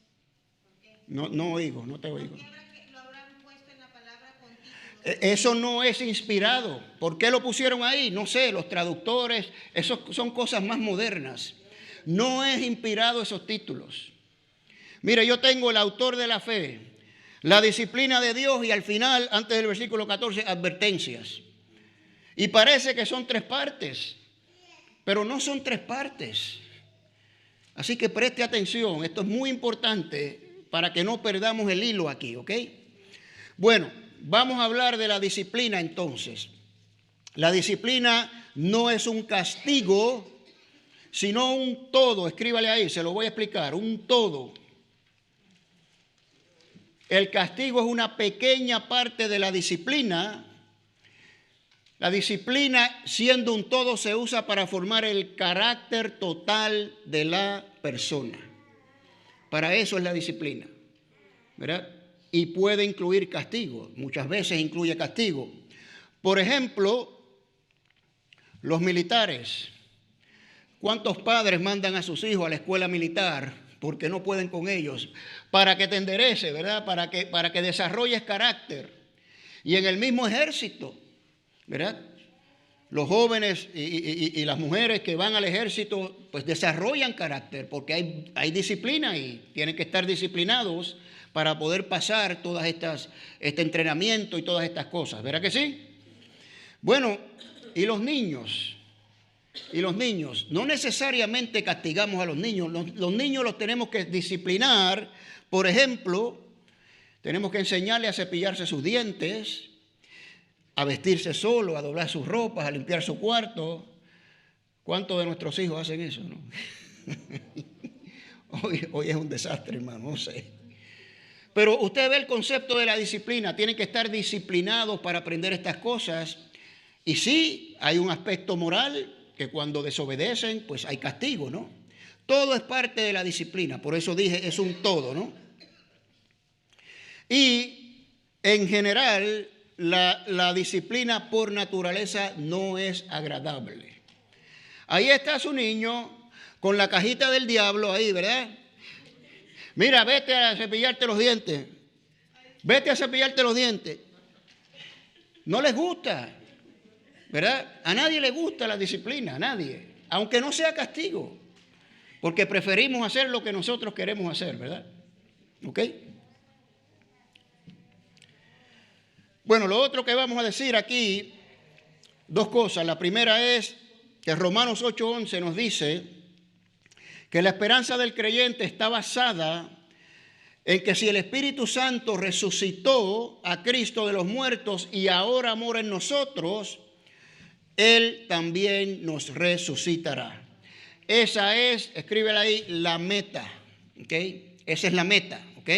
¿Por qué? No oigo, no te oigo. ¿Por qué lo habrán puesto en la palabra con títulos? Eso no es inspirado. ¿Por qué lo pusieron ahí? No sé, los traductores, eso son cosas más modernas. No es inspirado esos títulos. Mire, yo tengo el autor de la fe, la disciplina de Dios, y al final, antes del versículo 14, advertencias. Y parece que son 3 partes, pero no son 3 partes. Así que preste atención, esto es muy importante para que no perdamos el hilo aquí, ¿ok? Bueno, vamos a hablar de la disciplina entonces. La disciplina no es un castigo, sino un todo. Escríbale ahí, se lo voy a explicar, un todo. El castigo es una pequeña parte de la disciplina. La disciplina, siendo un todo, se usa para formar el carácter total de la persona. Para eso es la disciplina, ¿verdad? Y puede incluir castigo. Muchas veces incluye castigo. Por ejemplo, los militares. ¿Cuántos padres mandan a sus hijos a la escuela militar porque no pueden con ellos? Para que te enderece, ¿verdad? Para que desarrolles carácter. Y en el mismo ejército, ¿verdad? Los jóvenes y las mujeres que van al ejército, pues desarrollan carácter porque hay disciplina y tienen que estar disciplinados para poder pasar todas este entrenamiento y todas estas cosas. ¿Verdad que sí? Bueno, y los niños. No necesariamente castigamos a los niños. Los niños los tenemos que disciplinar. Por ejemplo, tenemos que enseñarle a cepillarse sus dientes, a vestirse solo, a doblar sus ropas, a limpiar su cuarto. ¿Cuántos de nuestros hijos hacen eso, no? Hoy es un desastre, hermano, no sé. Pero usted ve el concepto de la disciplina. Tienen que estar disciplinados para aprender estas cosas. Y sí, hay un aspecto moral que cuando desobedecen, pues hay castigo, ¿no? Todo es parte de la disciplina. Por eso dije, es un todo, ¿no? Y en general, la disciplina por naturaleza no es agradable. Ahí está su niño con la cajita del diablo ahí, ¿verdad? Mira, vete a cepillarte los dientes. Vete a cepillarte los dientes. No les gusta, ¿verdad? A nadie le gusta la disciplina, a nadie. Aunque no sea castigo. Porque preferimos hacer lo que nosotros queremos hacer, ¿verdad? ¿Ok? Bueno, lo otro que vamos a decir aquí, 2 cosas. La primera es que Romanos 8:11 nos dice que la esperanza del creyente está basada en que si el Espíritu Santo resucitó a Cristo de los muertos y ahora mora en nosotros, Él también nos resucitará. Esa es, escríbela ahí, la meta, ¿ok? Esa es la meta, ¿ok?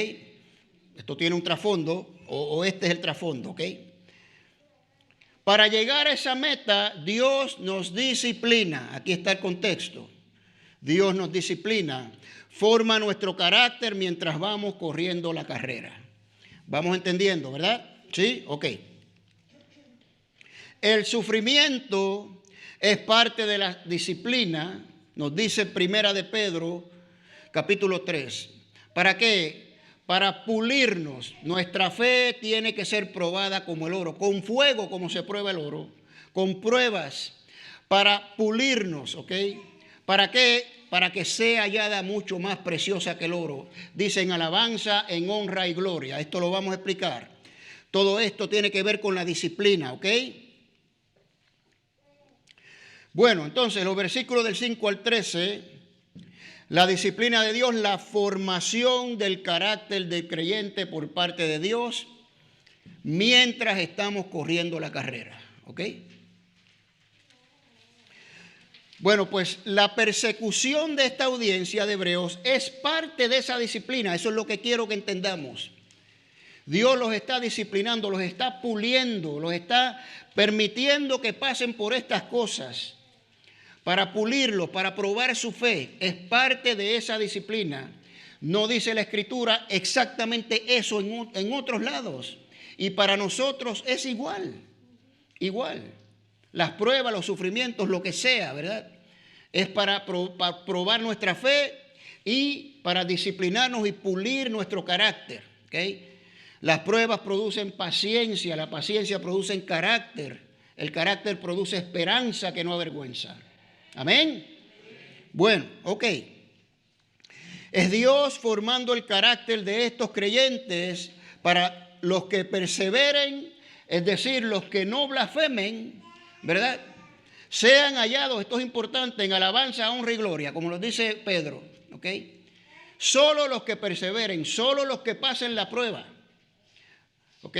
Esto tiene un trasfondo, o este es el trasfondo, ¿ok? Para llegar a esa meta, Dios nos disciplina. Aquí está el contexto. Dios nos disciplina, forma nuestro carácter mientras vamos corriendo la carrera. Vamos entendiendo, ¿verdad? ¿Sí? Ok. El sufrimiento es parte de la disciplina, nos dice Primera de Pedro, capítulo 3. ¿Para qué? Para pulirnos. Nuestra fe tiene que ser probada como el oro, con fuego como se prueba el oro, con pruebas, para pulirnos, ¿ok? ¿Para qué? Para que sea hallada mucho más preciosa que el oro. Dice en alabanza, en honra y gloria. Esto lo vamos a explicar. Todo esto tiene que ver con la disciplina, ¿ok? Bueno, entonces los versículos del 5 al 13, la disciplina de Dios, la formación del carácter del creyente por parte de Dios mientras estamos corriendo la carrera, ¿ok? Bueno, pues la persecución de esta audiencia de Hebreos es parte de esa disciplina. Eso es lo que quiero que entendamos. Dios los está disciplinando, los está puliendo, los está permitiendo que pasen por estas cosas para pulirlos, para probar su fe. Es parte de esa disciplina. No dice la Escritura exactamente eso en otros lados. Y para nosotros es igual. Igual. Las pruebas, los sufrimientos, lo que sea, ¿verdad? Es para probar nuestra fe y para disciplinarnos y pulir nuestro carácter, ¿ok? Las pruebas producen paciencia, la paciencia produce carácter, el carácter produce esperanza que no avergüenza. Amén. Bueno, ok. Es Dios formando el carácter de estos creyentes para los que perseveren, es decir, los que no blasfemen, ¿verdad? Sean hallados, esto es importante, en alabanza, honra y gloria, como lo dice Pedro, ¿ok? Solo los que perseveren, solo los que pasen la prueba, ¿ok?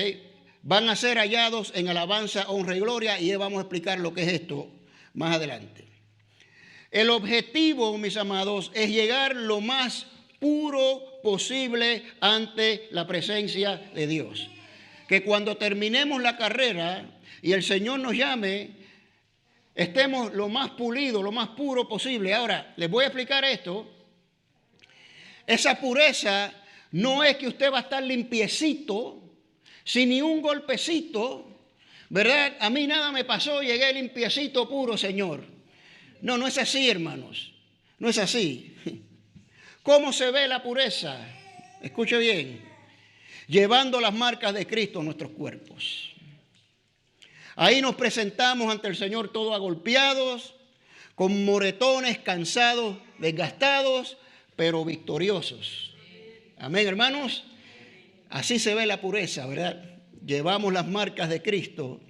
Van a ser hallados en alabanza, honra y gloria, y vamos a explicar lo que es esto más adelante. El objetivo, mis amados, es llegar lo más puro posible ante la presencia de Dios. Que cuando terminemos la carrera y el Señor nos llame, estemos lo más pulido, lo más puro posible. Ahora, les voy a explicar esto. Esa pureza no es que usted va a estar limpiecito, sin ni un golpecito, ¿verdad? A mí nada me pasó, llegué limpiecito, puro, Señor. No, no es así, hermanos. No es así. ¿Cómo se ve la pureza? Escuche bien. Llevando las marcas de Cristo en nuestros cuerpos. Ahí nos presentamos ante el Señor todos agolpeados, con moretones, cansados, desgastados, pero victoriosos. Amén, hermanos. Así se ve la pureza, ¿verdad? Llevamos las marcas de Cristo.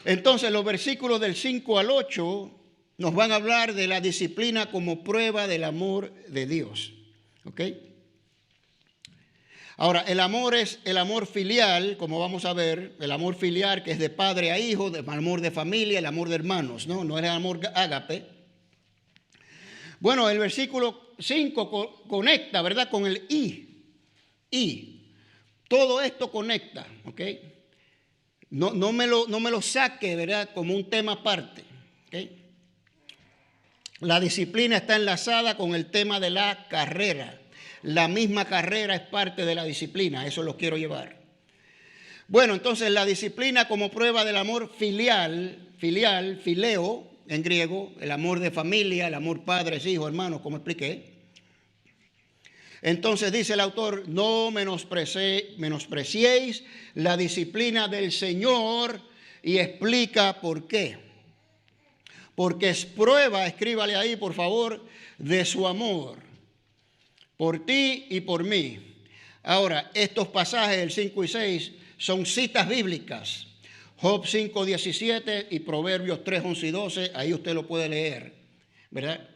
Entonces los versículos del 5 al 8 nos van a hablar de la disciplina como prueba del amor de Dios. ¿Ok? Ahora, el amor es el amor filial, como vamos a ver, el amor filial que es de padre a hijo, el amor de familia, el amor de hermanos, ¿no? No es el amor ágape. Bueno, el versículo 5 conecta, ¿verdad? Con el y. Todo esto conecta, ¿ok? No me lo saque, ¿verdad? Como un tema aparte, ¿ok? La disciplina está enlazada con el tema de la carrera. La misma carrera es parte de la disciplina, eso lo quiero llevar. Bueno, entonces la disciplina como prueba del amor filial, fileo en griego, el amor de familia, el amor padres, hijos, hermanos, como expliqué. Entonces dice el autor, no menospreciéis la disciplina del Señor, y explica por qué. Porque es prueba, escríbale ahí por favor, de su amor por ti y por mí. Ahora, estos pasajes, el 5 y 6, son citas bíblicas. Job 5, 17 y Proverbios 3, 11 y 12, ahí usted lo puede leer, ¿verdad?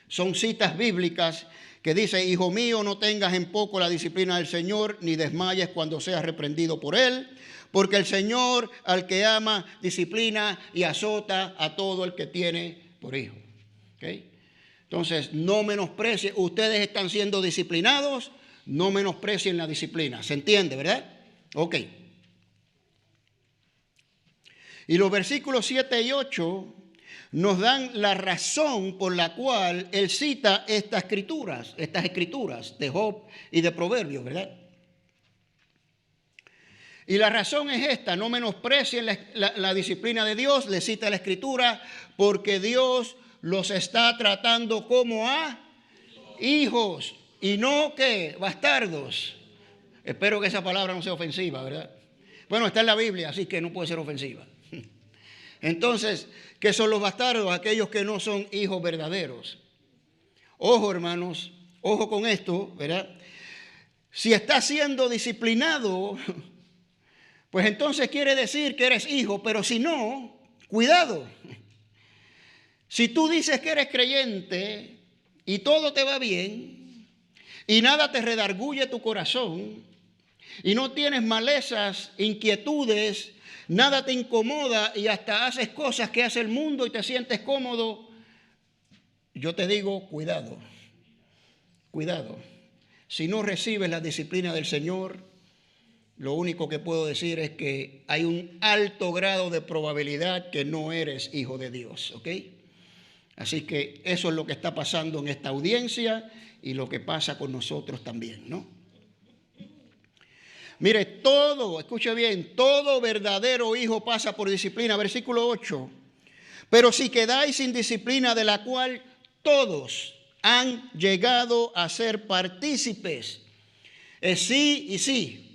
Son citas bíblicas que dice, hijo mío, no tengas en poco la disciplina del Señor, ni desmayes cuando seas reprendido por Él, porque el Señor al que ama disciplina y azota a todo el que tiene por hijo. ¿Okay? Entonces, no menosprecien, ustedes están siendo disciplinados, no menosprecien la disciplina. ¿Se entiende, verdad? Ok. Y los versículos 7 y 8 nos dan la razón por la cual él cita estas escrituras de Job y de Proverbios, ¿verdad? Y la razón es esta: no menosprecien la disciplina de Dios. Le cita la escritura porque Dios los está tratando como a hijos y no que bastardos. Espero que esa palabra no sea ofensiva, ¿verdad? Bueno, está en la Biblia, así que no puede ser ofensiva. Entonces, ¿qué son los bastardos? Aquellos que no son hijos verdaderos. Ojo, hermanos, ojo con esto, ¿verdad? Si estás siendo disciplinado, pues entonces quiere decir que eres hijo, pero si no, cuidado. Si tú dices que eres creyente y todo te va bien y nada te redarguye tu corazón y no tienes malezas, inquietudes, nada te incomoda y hasta haces cosas que hace el mundo y te sientes cómodo, yo te digo, cuidado, cuidado. Si no recibes la disciplina del Señor, lo único que puedo decir es que hay un alto grado de probabilidad que no eres hijo de Dios, ¿ok? Así que eso es lo que está pasando en esta audiencia y lo que pasa con nosotros también, ¿no? Mire, escuche bien, todo verdadero hijo pasa por disciplina. Versículo 8. Pero si quedáis sin disciplina, de la cual todos han llegado a ser partícipes, es sí y sí.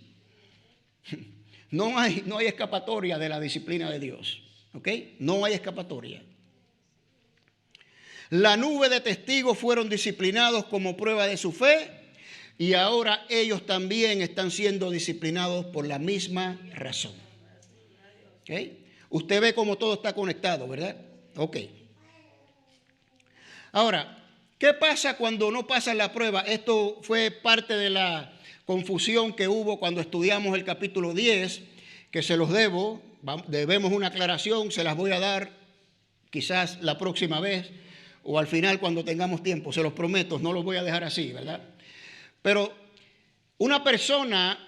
No hay escapatoria de la disciplina de Dios, ¿ok? No hay escapatoria. La nube de testigos fueron disciplinados como prueba de su fe y ahora ellos también están siendo disciplinados por la misma razón. ¿Okay? Usted ve cómo todo está conectado, ¿verdad? Ok. Ahora, ¿qué pasa cuando no pasan la prueba? Esto fue parte de la confusión que hubo cuando estudiamos el capítulo 10, que se los debemos una aclaración, se las voy a dar quizás la próxima vez o al final cuando tengamos tiempo, se los prometo, no los voy a dejar así, ¿verdad? Pero una persona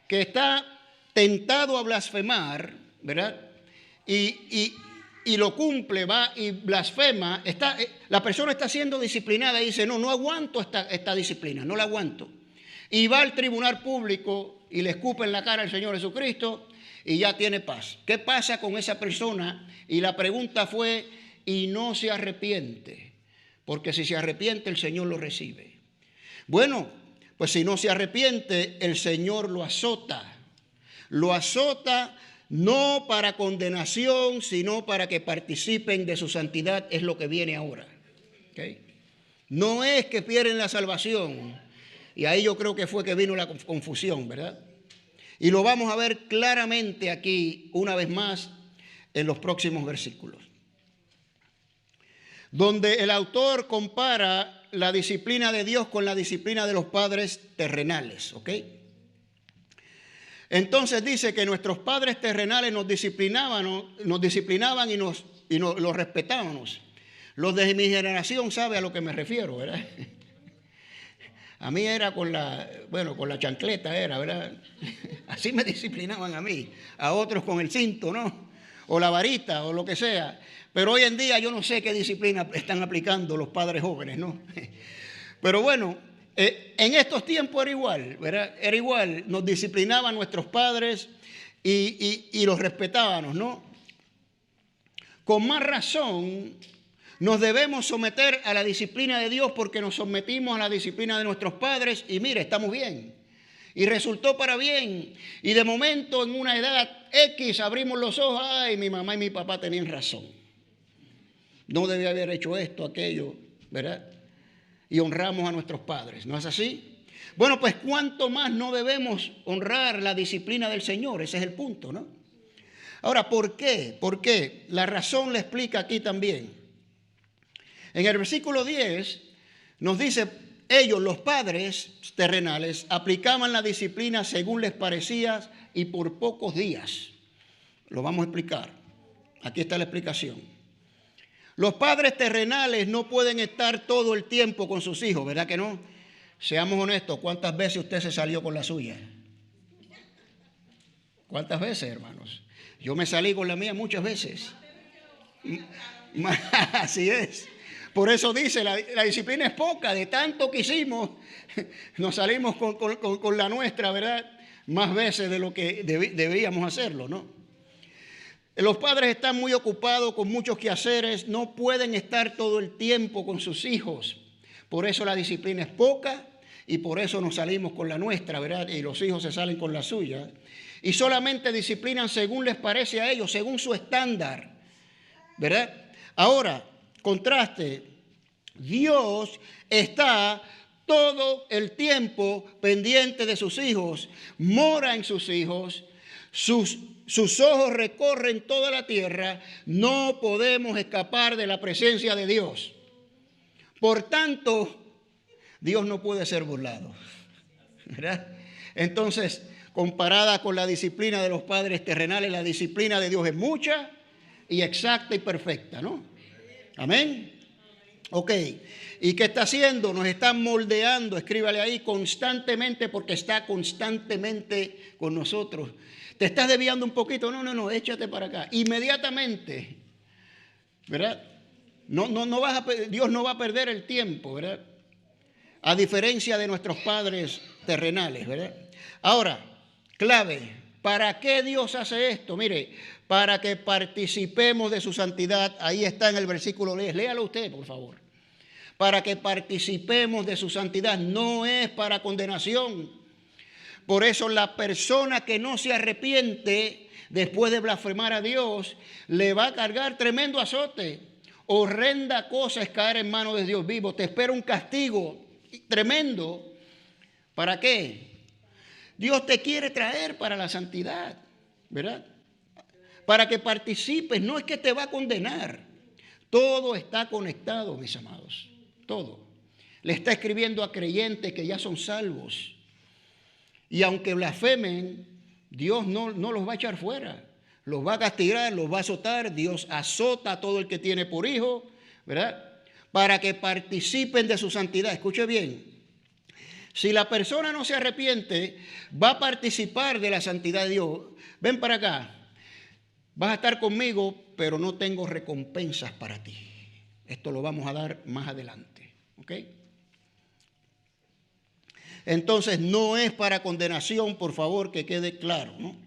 que está tentado a blasfemar, ¿verdad? Y lo cumple, va y blasfema, la persona está siendo disciplinada y dice, no aguanto esta disciplina, no la aguanto. Y va al tribunal público y le escupe en la cara al Señor Jesucristo y ya tiene paz. ¿Qué pasa con esa persona? Y la pregunta fue, y no se arrepiente, porque si se arrepiente el Señor lo recibe. Bueno, pues si no se arrepiente el Señor lo azota no para condenación, sino para que participen de su santidad, es lo que viene ahora. ¿Okay? No es que pierden la salvación, y ahí yo creo que fue que vino la confusión, ¿verdad? Y lo vamos a ver claramente aquí una vez más en los próximos versículos, donde el autor compara la disciplina de Dios con la disciplina de los padres terrenales, ¿ok? Entonces dice que nuestros padres terrenales nos disciplinaban y los respetábamos. Los de mi generación saben a lo que me refiero, ¿verdad? A mí era con la chancleta era, ¿verdad? Así me disciplinaban a mí, a otros con el cinto, ¿no? O la varita o lo que sea. Pero hoy en día yo no sé qué disciplina están aplicando los padres jóvenes, ¿no? Pero bueno, en estos tiempos era igual, ¿verdad? Era igual, nos disciplinaban nuestros padres y los respetábamos, ¿no? Con más razón nos debemos someter a la disciplina de Dios porque nos sometimos a la disciplina de nuestros padres y mire, estamos bien. Y resultó para bien. Y de momento en una edad X abrimos los ojos, ay, mi mamá y mi papá tenían razón. No debía haber hecho esto, aquello, ¿verdad? Y honramos a nuestros padres, ¿no es así? Bueno, pues cuánto más no debemos honrar la disciplina del Señor, ese es el punto, ¿no? Ahora, ¿por qué? ¿Por qué? La razón le explica aquí también. En el versículo 10 nos dice, ellos, los padres terrenales, aplicaban la disciplina según les parecía y por pocos días. Lo vamos a explicar. Aquí está la explicación. Los padres terrenales no pueden estar todo el tiempo con sus hijos, ¿verdad que no? Seamos honestos, ¿cuántas veces usted se salió con la suya? ¿Cuántas veces, hermanos? Yo me salí con la mía muchas veces. Así es. Por eso dice, la disciplina es poca. De tanto que hicimos, nos salimos con la nuestra, ¿verdad? Más veces de lo que deberíamos hacerlo, ¿no? Los padres están muy ocupados con muchos quehaceres, no pueden estar todo el tiempo con sus hijos. Por eso la disciplina es poca y por eso nos salimos con la nuestra, ¿verdad? Y los hijos se salen con la suya. Y solamente disciplinan según les parece a ellos, según su estándar, ¿verdad? Ahora, contraste, Dios está todo el tiempo pendiente de sus hijos, mora en sus hijos, sus ojos recorren toda la tierra, no podemos escapar de la presencia de Dios. Por tanto, Dios no puede ser burlado, ¿verdad? Entonces, comparada con la disciplina de los padres terrenales, la disciplina de Dios es mucha y exacta y perfecta, ¿no? Amén. Ok. ¿Y qué está haciendo? Nos está moldeando, escríbale ahí, constantemente, porque está constantemente con nosotros. Te estás desviando un poquito, no, échate para acá. Inmediatamente, ¿verdad? Dios no va a perder el tiempo, ¿verdad? A diferencia de nuestros padres terrenales, ¿verdad? Ahora, clave, ¿para qué Dios hace esto? Mire, para que participemos de su santidad. Ahí está en el versículo 10. Léalo usted, por favor. Para que participemos de su santidad, no es para condenación. Por eso la persona que no se arrepiente después de blasfemar a Dios, le va a cargar tremendo azote. Horrenda cosa es caer en manos de Dios vivo. Te espera un castigo tremendo. ¿Para qué? Dios te quiere traer para la santidad, ¿verdad? Para que participes, no es que te va a condenar. Todo está conectado, mis amados, todo. Le está escribiendo a creyentes que ya son salvos. Y aunque blasfemen, Dios no los va a echar fuera. Los va a castigar, los va a azotar. Dios azota a todo el que tiene por hijo, ¿verdad? Para que participen de su santidad. Escuche bien. Si la persona no se arrepiente, va a participar de la santidad de Dios. Ven para acá. Vas a estar conmigo, pero no tengo recompensas para ti. Esto lo vamos a dar más adelante. ¿Ok? Entonces, no es para condenación, por favor, que quede claro, ¿no?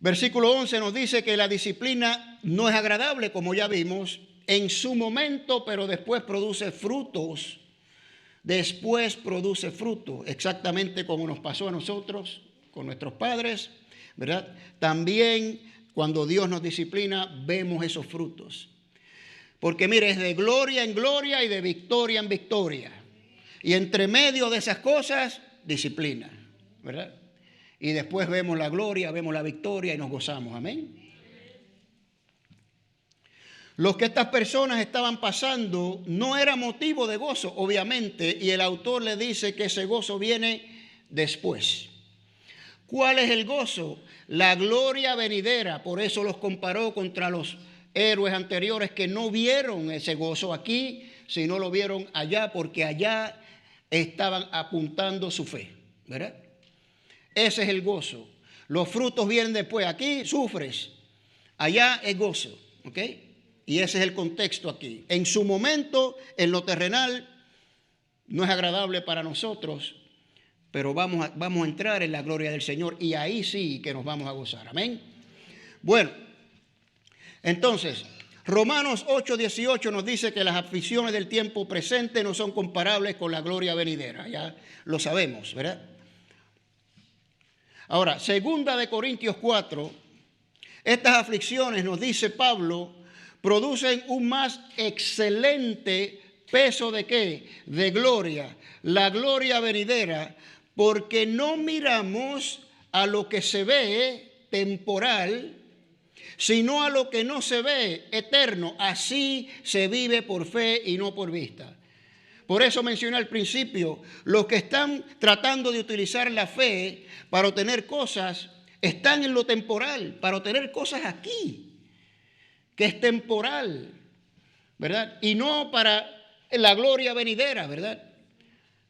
Versículo 11 nos dice que la disciplina no es agradable, como ya vimos, en su momento, pero después produce frutos. Después produce frutos, exactamente como nos pasó a nosotros, con nuestros padres, ¿verdad? También cuando Dios nos disciplina, vemos esos frutos. Porque mire, es de gloria en gloria y de victoria en victoria. Y entre medio de esas cosas, disciplina, ¿verdad? Y después vemos la gloria, vemos la victoria y nos gozamos, amén. Lo que estas personas estaban pasando no era motivo de gozo, obviamente, y el autor le dice que ese gozo viene después. ¿Cuál es el gozo? La gloria venidera. Por eso los comparó contra los héroes anteriores que no vieron ese gozo aquí, sino lo vieron allá, porque allá estaban apuntando su fe, ¿verdad? Ese es el gozo. Los frutos vienen después. Aquí sufres, allá es gozo, ¿ok? Y ese es el contexto aquí. En su momento, en lo terrenal, no es agradable para nosotros, pero vamos a entrar en la gloria del Señor y ahí sí que nos vamos a gozar. Amén. Bueno, entonces, Romanos 8:18 nos dice que las aflicciones del tiempo presente no son comparables con la gloria venidera. Ya lo sabemos, ¿verdad? Ahora, 2 Corintios 4, estas aflicciones, nos dice Pablo, producen un más excelente peso ¿de qué? De gloria, la gloria venidera, porque no miramos a lo que se ve temporal, sino a lo que no se ve eterno. Así se vive por fe y no por vista. Por eso mencioné al principio, los que están tratando de utilizar la fe para obtener cosas, están en lo temporal, para obtener cosas aquí, que es temporal, ¿verdad? Y no para la gloria venidera, ¿verdad?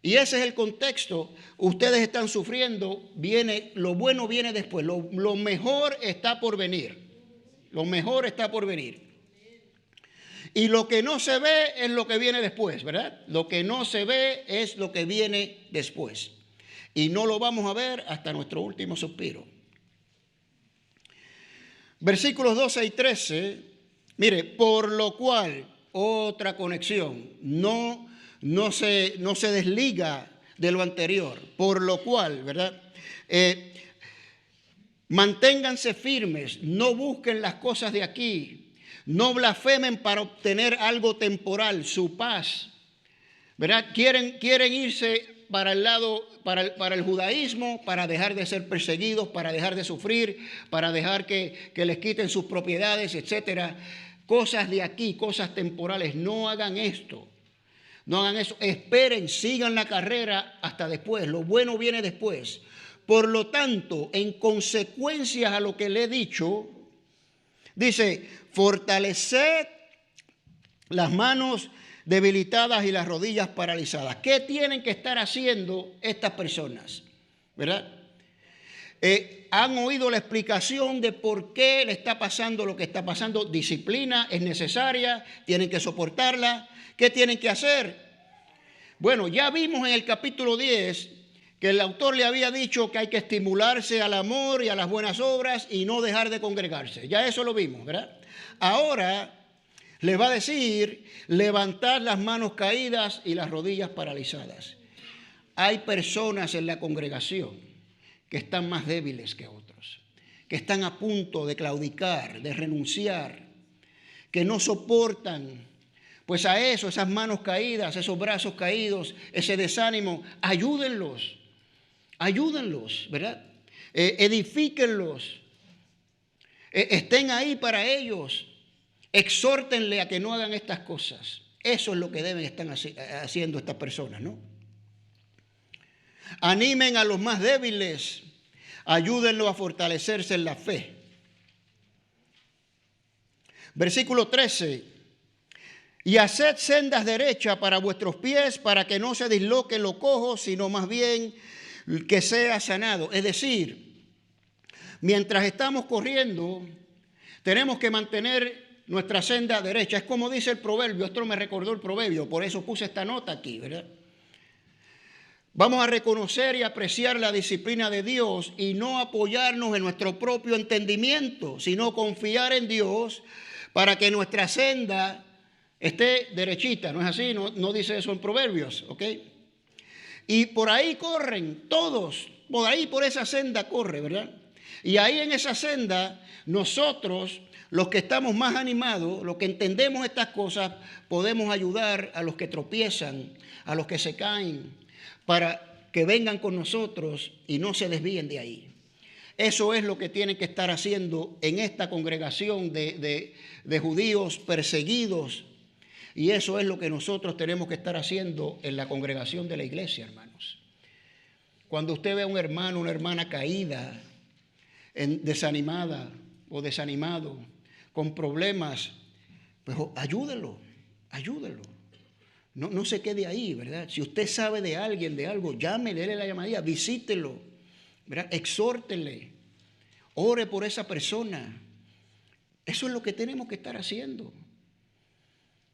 Y ese es el contexto. Ustedes están sufriendo, lo bueno viene después, lo mejor está por venir. Lo mejor está por venir. Y lo que no se ve es lo que viene después, ¿verdad? Lo que no se ve es lo que viene después. Y no lo vamos a ver hasta nuestro último suspiro. Versículos 12 y 13, mire, por lo cual, otra conexión, no se desliga de lo anterior, por lo cual, ¿verdad? Manténganse firmes, no busquen las cosas de aquí, no blasfemen para obtener algo temporal, su paz, ¿verdad? Quieren irse para el lado, para el judaísmo, para dejar de ser perseguidos, para dejar de sufrir, para dejar que les quiten sus propiedades, etcétera. Cosas de aquí, cosas temporales. No hagan esto. No hagan eso. Esperen, sigan la carrera hasta después. Lo bueno viene después. Por lo tanto, en consecuencia a lo que le he dicho, dice, fortaleced las manos debilitadas y las rodillas paralizadas. ¿Qué tienen que estar haciendo estas personas? ¿Verdad? Han oído la explicación de por qué le está pasando lo que está pasando. Disciplina es necesaria, tienen que soportarla. ¿Qué tienen que hacer? Bueno, ya vimos en el capítulo 10 que el autor le había dicho que hay que estimularse al amor y a las buenas obras y no dejar de congregarse. Ya eso lo vimos, ¿verdad? Ahora le va a decir, levantad las manos caídas y las rodillas paralizadas. Hay personas en la congregación que están más débiles que otros, que están a punto de claudicar, de renunciar, que no soportan. Pues a eso, esas manos caídas, esos brazos caídos, ese desánimo, ayúdenlos, ¿verdad? Edifíquenlos, estén ahí para ellos. Exhórtenle a que no hagan estas cosas. Eso es lo que deben estar haciendo estas personas, ¿no? Animen a los más débiles. Ayúdenlos a fortalecerse en la fe. Versículo 13. Y haced sendas derechas para vuestros pies, para que no se disloque lo cojo, sino más bien que sea sanado. Es decir, mientras estamos corriendo, tenemos que mantener nuestra senda derecha. Es como dice el proverbio. Esto me recordó el proverbio, por eso puse esta nota aquí, ¿verdad? Vamos a reconocer y apreciar la disciplina de Dios y no apoyarnos en nuestro propio entendimiento, sino confiar en Dios para que nuestra senda esté derechita. ¿No es así? No dice eso en proverbios, ¿ok? Y por ahí corren todos, por esa senda corre, ¿verdad? Y ahí en esa senda nosotros, los que estamos más animados, los que entendemos estas cosas, podemos ayudar a los que tropiezan, a los que se caen, para que vengan con nosotros y no se desvíen de ahí. Eso es lo que tienen que estar haciendo en esta congregación de judíos perseguidos. Y eso es lo que nosotros tenemos que estar haciendo en la congregación de la iglesia, hermanos. Cuando usted ve a un hermano, una hermana caída, desanimada o desanimado, con problemas, pues ayúdelo. No se quede ahí, ¿verdad? Si usted sabe de alguien, de algo, llámele, déle la llamadita, visítelo, ¿verdad? Exhórtele, ore por esa persona. Eso es lo que tenemos que estar haciendo.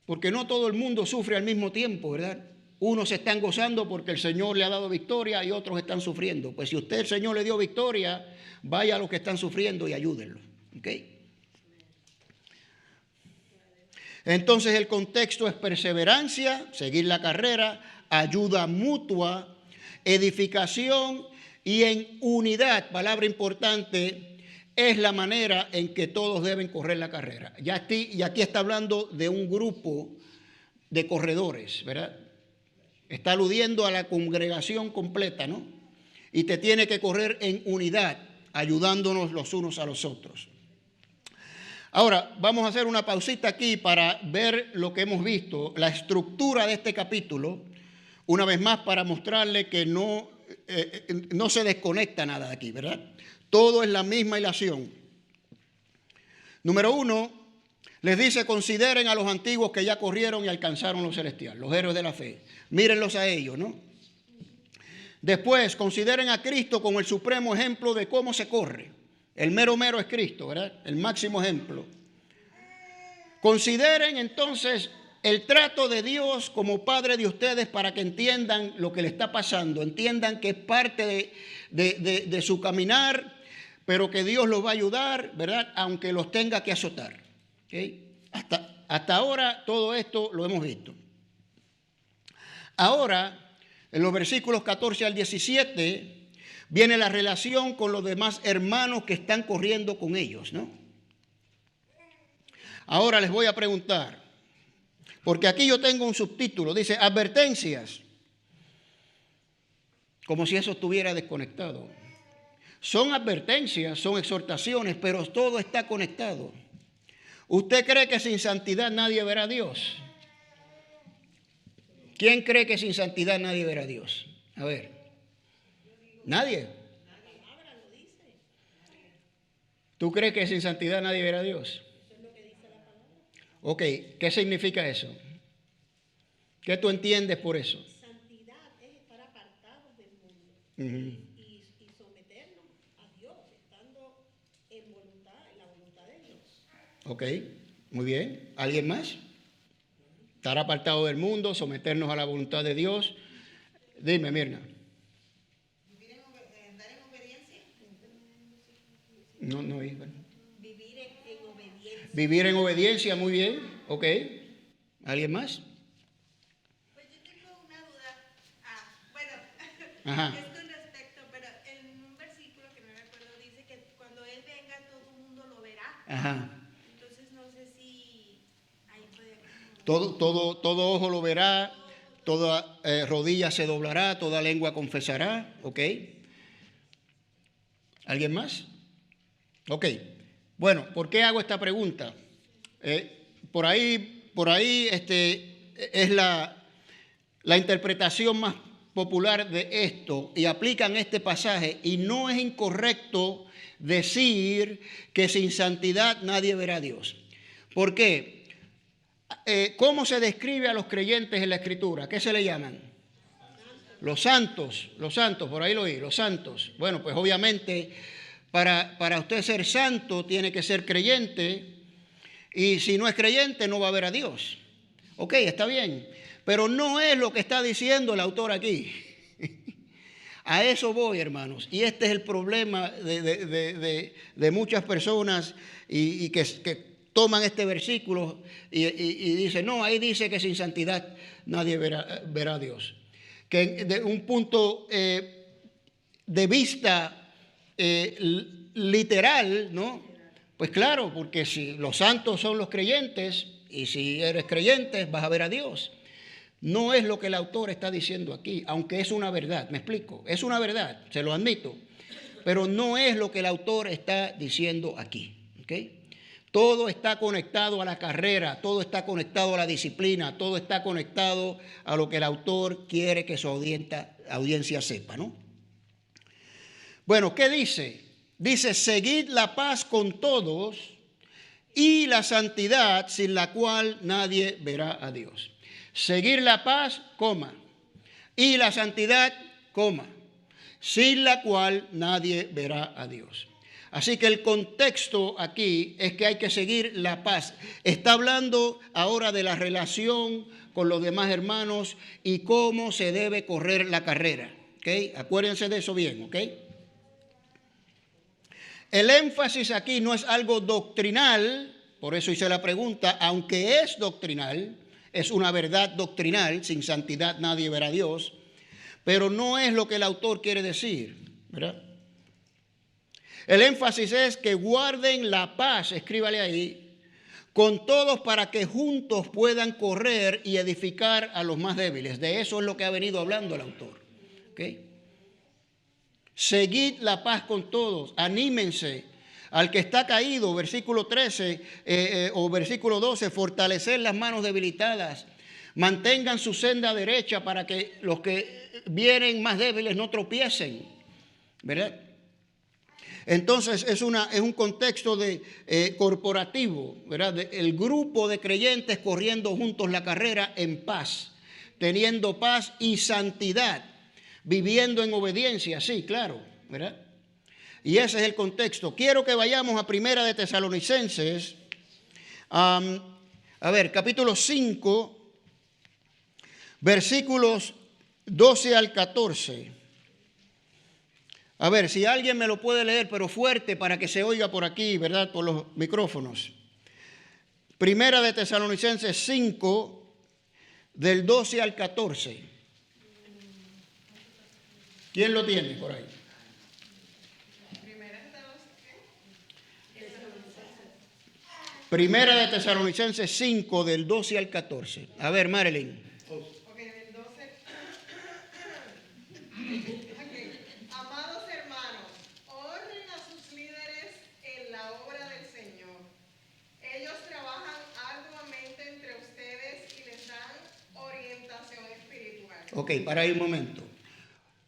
Porque no todo el mundo sufre al mismo tiempo, ¿verdad? Unos se están gozando porque el Señor le ha dado victoria y otros están sufriendo. Pues si usted, el Señor, le dio victoria, vaya a los que están sufriendo y ayúdenlo, ¿ok? Entonces el contexto es perseverancia, seguir la carrera, ayuda mutua, edificación y en unidad, palabra importante, es la manera en que todos deben correr la carrera. Y aquí está hablando de un grupo de corredores, ¿verdad? Está aludiendo a la congregación completa, ¿no? Y te tiene que correr en unidad, ayudándonos los unos a los otros. Ahora, vamos a hacer una pausita aquí para ver lo que hemos visto, la estructura de este capítulo, una vez más para mostrarle que no se desconecta nada de aquí, ¿verdad? Todo es la misma hilación. Número 1, les dice, consideren a los antiguos que ya corrieron y alcanzaron lo celestial, los héroes de la fe. Mírenlos a ellos, ¿no? Después, consideren a Cristo como el supremo ejemplo de cómo se corre. El mero es Cristo, ¿verdad? El máximo ejemplo. Consideren entonces el trato de Dios como Padre de ustedes para que entiendan lo que le está pasando. Entiendan que es parte de su caminar, pero que Dios los va a ayudar, ¿verdad? Aunque los tenga que azotar. ¿Okay? Hasta ahora todo esto lo hemos visto. Ahora, en los versículos 14 al 17, viene la relación con los demás hermanos que están corriendo con ellos, ¿no? Ahora les voy a preguntar, porque aquí yo tengo un subtítulo, dice advertencias, como si eso estuviera desconectado. Son advertencias, son exhortaciones, pero todo está conectado. ¿Usted cree que sin santidad nadie verá a Dios? ¿Quién cree que sin santidad nadie verá a Dios? A ver. ¿Nadie? ¿Tú crees que sin santidad nadie verá a Dios? Ok, ¿qué significa eso? ¿Qué tú entiendes por eso? Santidad es estar apartados del mundo y someternos a Dios, estando en la voluntad de Dios. Ok, muy bien. ¿Alguien más? Estar apartado del mundo, someternos a la voluntad de Dios. Dime, Mirna. ¿Andar en obediencia? No. Vivir en obediencia. Vivir en obediencia, muy bien. Ok. ¿Alguien más? Pues yo tengo una duda. Bueno, Ajá. es con respecto, pero en un versículo que no me acuerdo dice que cuando Él venga todo el mundo lo verá. Ajá. Entonces no sé si ahí puede... Todo ojo lo verá, toda rodilla se doblará, toda lengua confesará. Ok. ¿Alguien más? Ok. Bueno, ¿por qué hago esta pregunta? Por ahí es la interpretación más popular de esto y aplican este pasaje y no es incorrecto decir que sin santidad nadie verá a Dios. ¿Por qué? ¿Cómo se describe a los creyentes en la Escritura? ¿Qué se le llaman? Los santos, por ahí lo oí, los santos. Bueno, pues obviamente para usted ser santo tiene que ser creyente y si no es creyente no va a ver a Dios. Ok, está bien, pero no es lo que está diciendo el autor aquí. A eso voy, hermanos, y este es el problema de muchas personas y que toman este versículo y dicen, no, ahí dice que sin santidad nadie verá a Dios. Que de un punto de vista literal, ¿no? Pues claro, porque si los santos son los creyentes y si eres creyente vas a ver a Dios. No es lo que el autor está diciendo aquí, aunque es una verdad, me explico, es una verdad, se lo admito, pero no es lo que el autor está diciendo aquí, ¿ok? Todo está conectado a la carrera, todo está conectado a la disciplina, todo está conectado a lo que el autor quiere que su audiencia sepa, ¿no? Bueno, ¿qué dice? Dice, seguid la paz con todos y la santidad sin la cual nadie verá a Dios. Seguir la paz, coma, y la santidad, coma, sin la cual nadie verá a Dios. Así que el contexto aquí es que hay que seguir la paz. Está hablando ahora de la relación con los demás hermanos y cómo se debe correr la carrera. ¿Okay? Acuérdense de eso bien, ¿ok? El énfasis aquí no es algo doctrinal, por eso hice la pregunta, aunque es doctrinal, es una verdad doctrinal, sin santidad nadie verá a Dios, pero no es lo que el autor quiere decir, ¿verdad? El énfasis es que guarden la paz, escríbale ahí, con todos para que juntos puedan correr y edificar a los más débiles. De eso es lo que ha venido hablando el autor. ¿Okay? Seguid la paz con todos, anímense. Al que está caído, versículo 13 o versículo 12, fortalecer las manos debilitadas. Mantengan su senda derecha para que los que vienen más débiles no tropiecen, ¿verdad? Entonces es un contexto corporativo, ¿verdad? El grupo de creyentes corriendo juntos la carrera en paz, teniendo paz y santidad. viviendo en obediencia, sí, claro, ¿verdad? Y ese es el contexto. Quiero que vayamos a Primera de Tesalonicenses, capítulo 5, versículos 12 al 14. A ver, si alguien me lo puede leer, pero fuerte para que se oiga por aquí, ¿verdad? Por los micrófonos. Primera de Tesalonicenses 5, del 12 al 14. ¿Quién lo tiene por ahí? Primera de Tesalonicenses 5, del 12 al 14. A ver, Marilyn. Ok, del 12. Amados hermanos, honren a sus líderes en la obra del Señor. Ellos trabajan arduamente entre ustedes y les dan orientación espiritual. Ok, para ahí un momento.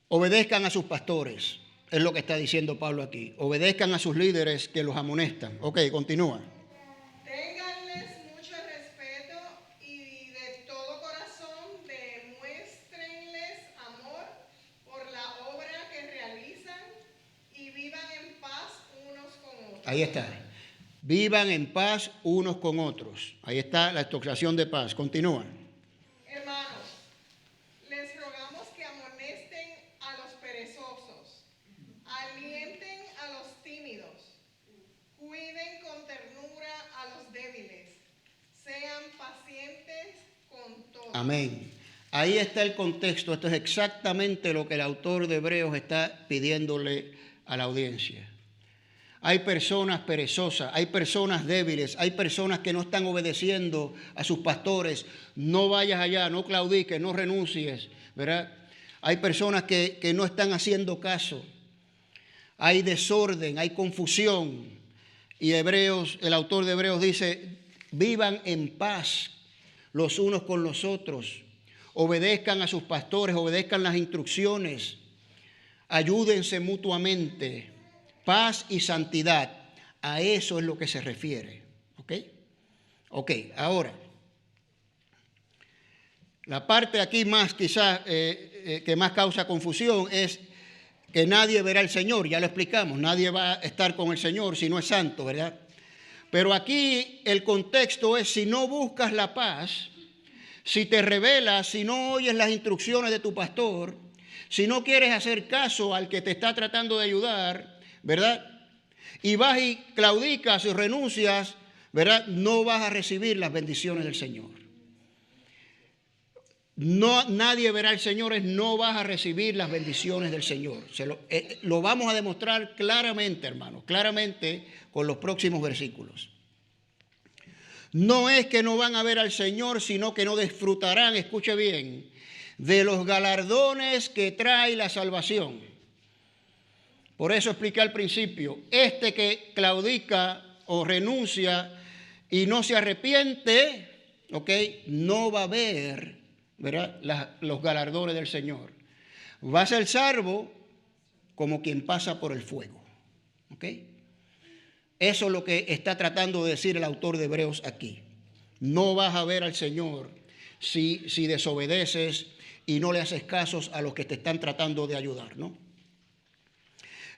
Obedezcan a sus pastores, es lo que está diciendo Pablo aquí. Obedezcan a sus líderes que los amonestan. Ok, continúa. Ténganles mucho respeto y de todo corazón demuéstrenles amor por la obra que realizan y vivan en paz unos con otros. Ahí está. Vivan en paz unos con otros. Ahí está la extorsión de paz. Continúa. Hermanos, les rogamos que amonesten a los perezosos, alienten a los tímidos, cuiden con ternura a los débiles, sean pacientes con todos. Amén. Ahí está el contexto. Esto es exactamente lo que el autor de Hebreos está pidiéndole a la audiencia. Hay personas perezosas, hay personas débiles, hay personas que no están obedeciendo a sus pastores. No vayas allá, no claudiques, no renuncies, ¿verdad? Hay personas que no están haciendo caso. Hay desorden, hay confusión. Y Hebreos, el autor de Hebreos dice, vivan en paz los unos con los otros. Obedezcan a sus pastores, obedezcan las instrucciones. Ayúdense mutuamente. Paz y santidad, a eso es lo que se refiere. ¿Ok? Ok, ahora, la parte aquí más quizás que más causa confusión es que nadie verá al Señor, ya lo explicamos, nadie va a estar con el Señor si no es santo, ¿verdad? Pero aquí el contexto es si no buscas la paz, si te rebelas, si no oyes las instrucciones de tu pastor, si no quieres hacer caso al que te está tratando de ayudar, ¿verdad? Y vas y claudicas y renuncias, ¿verdad? No vas a recibir las bendiciones del Señor. No, nadie verá al Señor, no vas a recibir las bendiciones del Señor. Lo vamos a demostrar claramente, hermanos, claramente con los próximos versículos. No es que no van a ver al Señor, sino que no disfrutarán, escuche bien, de los galardones que trae la salvación. Por eso expliqué al principio, este que claudica o renuncia y no se arrepiente, ¿ok? No va a ver, ¿verdad? Los galardones del Señor. Va a ser salvo como quien pasa por el fuego, ¿ok? Eso es lo que está tratando de decir el autor de Hebreos aquí. No vas a ver al Señor si desobedeces y no le haces casos a los que te están tratando de ayudar, ¿no?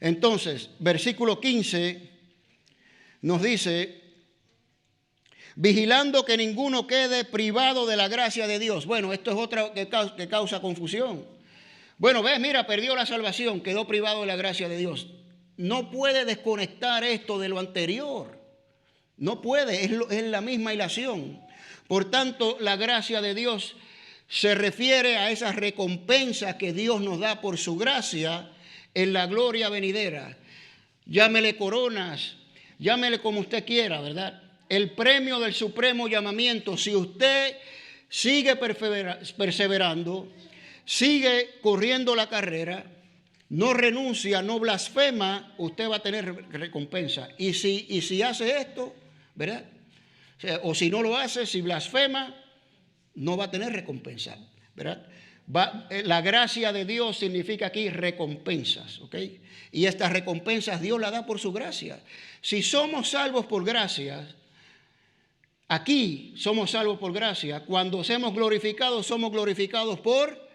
Entonces, versículo 15 nos dice, vigilando que ninguno quede privado de la gracia de Dios. Bueno, esto es otra que causa confusión. Bueno, ves, mira, perdió la salvación, quedó privado de la gracia de Dios. No puede desconectar esto de lo anterior. No puede, es la misma ilación. Por tanto, la gracia de Dios se refiere a esas recompensas que Dios nos da por su gracia en la gloria venidera. Llámele coronas, llámele como usted quiera, ¿verdad? El premio del supremo llamamiento, si usted sigue perseverando, sigue corriendo la carrera, no renuncia, no blasfema, usted va a tener recompensa. Y si hace esto, ¿verdad? O si no lo hace, si blasfema, no va a tener recompensa, ¿verdad? La gracia de Dios significa aquí recompensas, ¿ok? Y estas recompensas Dios las da por su gracia. Si somos salvos por gracia, aquí somos salvos por gracia. Cuando somos glorificados por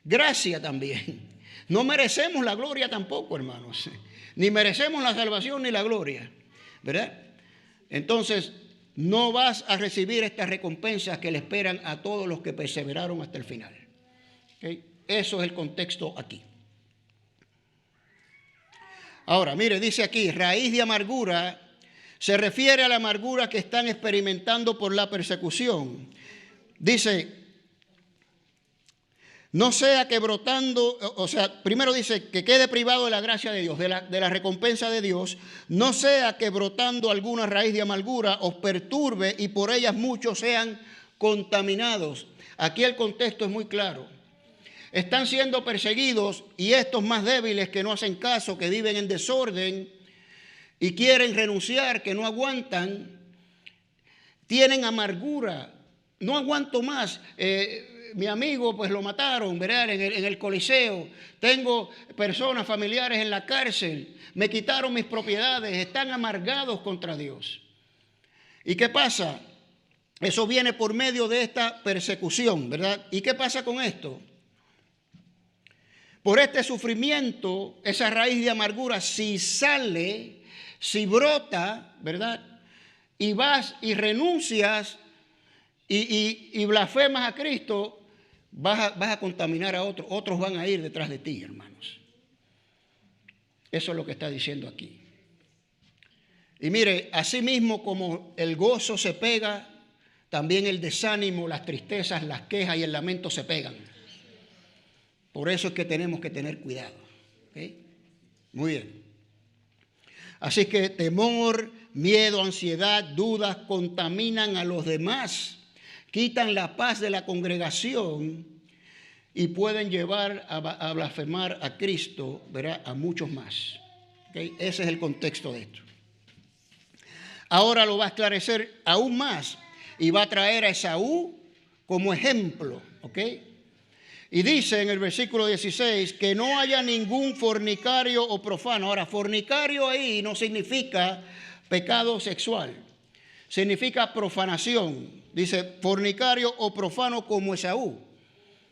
gracia también. No merecemos la gloria tampoco, hermanos. Ni merecemos la salvación ni la gloria, ¿verdad? Entonces, no vas a recibir estas recompensas que le esperan a todos los que perseveraron hasta el final. ¿Okay? Eso es el contexto aquí. Ahora, mire, dice aquí, raíz de amargura, se refiere a la amargura que están experimentando por la persecución. Dice, no sea que brotando, o sea, primero dice que quede privado de la gracia de Dios, de la recompensa de Dios, no sea que brotando alguna raíz de amargura os perturbe y por ellas muchos sean contaminados. Aquí el contexto es muy claro. Están siendo perseguidos y estos más débiles que no hacen caso, que viven en desorden y quieren renunciar, que no aguantan, tienen amargura. No aguanto más. Mi amigo pues lo mataron, ¿verdad? En el Coliseo. Tengo personas familiares en la cárcel. Me quitaron mis propiedades. Están amargados contra Dios. ¿Y qué pasa? Eso viene por medio de esta persecución, ¿verdad? ¿Y qué pasa con esto? Por este sufrimiento, esa raíz de amargura, si sale, si brota, ¿verdad? Y vas y renuncias y blasfemas a Cristo, vas a contaminar a otros. Otros van a ir detrás de ti, hermanos. Eso es lo que está diciendo aquí. Y mire, así mismo como el gozo se pega, también el desánimo, las tristezas, las quejas y el lamento se pegan. Por eso es que tenemos que tener cuidado. ¿Okay? Muy bien. Así que temor, miedo, ansiedad, dudas contaminan a los demás, quitan la paz de la congregación y pueden llevar a blasfemar a Cristo, ¿verdad? A muchos más. ¿Okay? Ese es el contexto de esto. Ahora lo va a esclarecer aún más y va a traer a Esaú como ejemplo. ¿Ok? Y dice en el versículo 16 que no haya ningún fornicario o profano. Ahora, fornicario ahí no significa pecado sexual, significa profanación. Dice fornicario o profano como Esaú.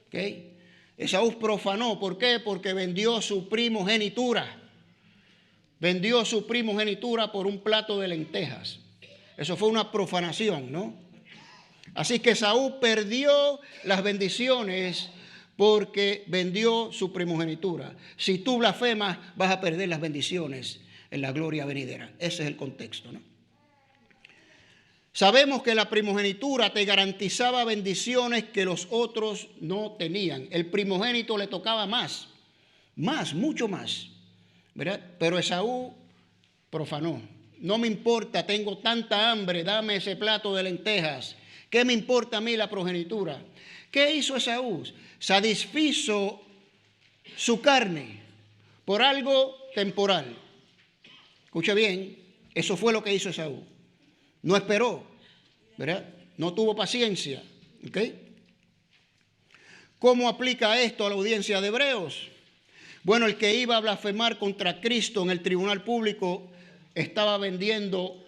¿Okay? Esaú profanó. ¿Por qué? Porque vendió su primogenitura. Vendió su primogenitura por un plato de lentejas. Eso fue una profanación, ¿no? Así que Esaú perdió las bendiciones porque vendió su primogenitura. Si tú blasfemas, vas a perder las bendiciones en la gloria venidera. Ese es el contexto, ¿no? Sabemos que la primogenitura te garantizaba bendiciones que los otros no tenían. El primogénito le tocaba más, mucho más, ¿verdad? Pero Esaú profanó. No me importa, tengo tanta hambre, dame ese plato de lentejas. ¿Qué me importa a mí la progenitura? ¿Qué hizo Esaú? Satisfizo su carne por algo temporal. Escuche bien, eso fue lo que hizo Esaú. No esperó, ¿verdad? No tuvo paciencia. ¿Ok? ¿Cómo aplica esto a la audiencia de Hebreos? Bueno, el que iba a blasfemar contra Cristo en el tribunal público estaba vendiendo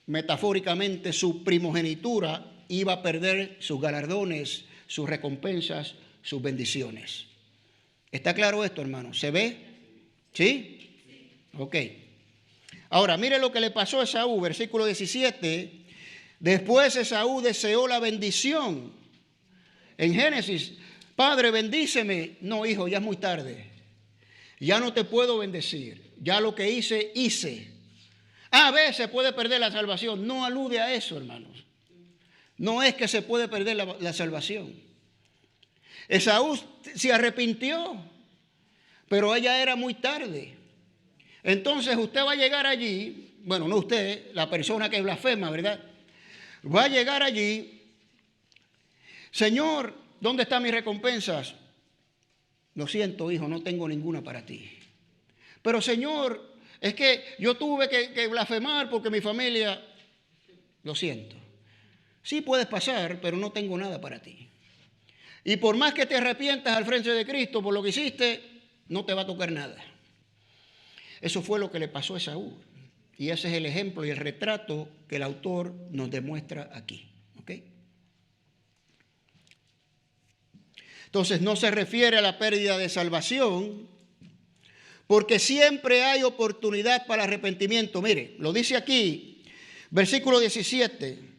metafóricamente su primogenitura, iba a perder sus galardones, sus recompensas, sus bendiciones. ¿Está claro esto, hermano? ¿Se ve? ¿Sí? Ok. Ahora, mire lo que le pasó a Esaú, versículo 17. Después Esaú deseó la bendición. En Génesis, Padre, bendíceme. No, hijo, ya es muy tarde. Ya no te puedo bendecir. Ya lo que hice. A veces puede perder la salvación. No alude a eso, hermanos. No es que se puede perder la salvación. Esaú se arrepintió, pero ella era muy tarde. Entonces usted va a llegar allí, bueno, no usted, la persona que blasfema, ¿verdad? Va a llegar allí, Señor, ¿dónde están mis recompensas? Lo siento, hijo, no tengo ninguna para ti. Pero Señor, es que yo tuve que blasfemar porque mi familia, lo siento. Sí puedes pasar, pero no tengo nada para ti. Y por más que te arrepientas al frente de Cristo por lo que hiciste, no te va a tocar nada. Eso fue lo que le pasó a Esaú. Y ese es el ejemplo y el retrato que el autor nos demuestra aquí. ¿Okay? Entonces no se refiere a la pérdida de salvación, porque siempre hay oportunidad para arrepentimiento. Mire, lo dice aquí, versículo 17.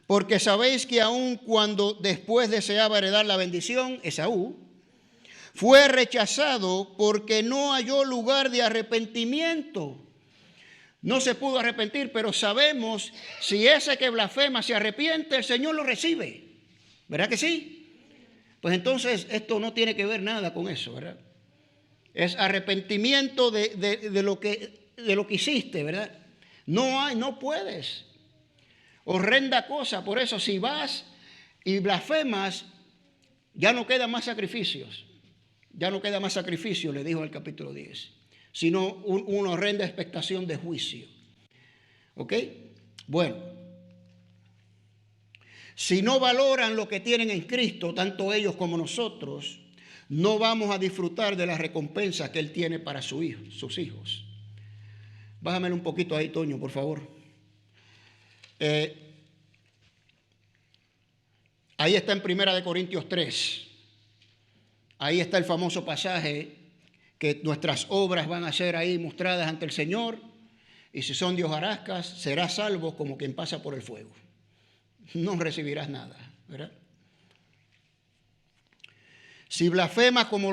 Porque sabéis que aun cuando después deseaba heredar la bendición, Esaú, fue rechazado porque no halló lugar de arrepentimiento. No se pudo arrepentir, pero sabemos, si ese que blasfema se arrepiente, el Señor lo recibe. ¿Verdad que sí? Pues entonces esto no tiene que ver nada con eso, ¿verdad? Es arrepentimiento de lo que hiciste, ¿verdad? No puedes. Horrenda cosa. Por eso, si vas y blasfemas, ya no quedan más sacrificios. Ya no queda más sacrificio, le dijo en el capítulo 10, sino una horrenda expectación de juicio. ¿Ok? Bueno, si no valoran lo que tienen en Cristo, tanto ellos como nosotros, no vamos a disfrutar de las recompensas que Él tiene para sus hijos. Bájamelo un poquito ahí, Toño, por favor. Ahí está en 1 Corintios 3. Ahí está el famoso pasaje que nuestras obras van a ser ahí mostradas ante el Señor. Y si son de hojarascas, serás salvo como quien pasa por el fuego. No recibirás nada, ¿verdad? Si blasfemas como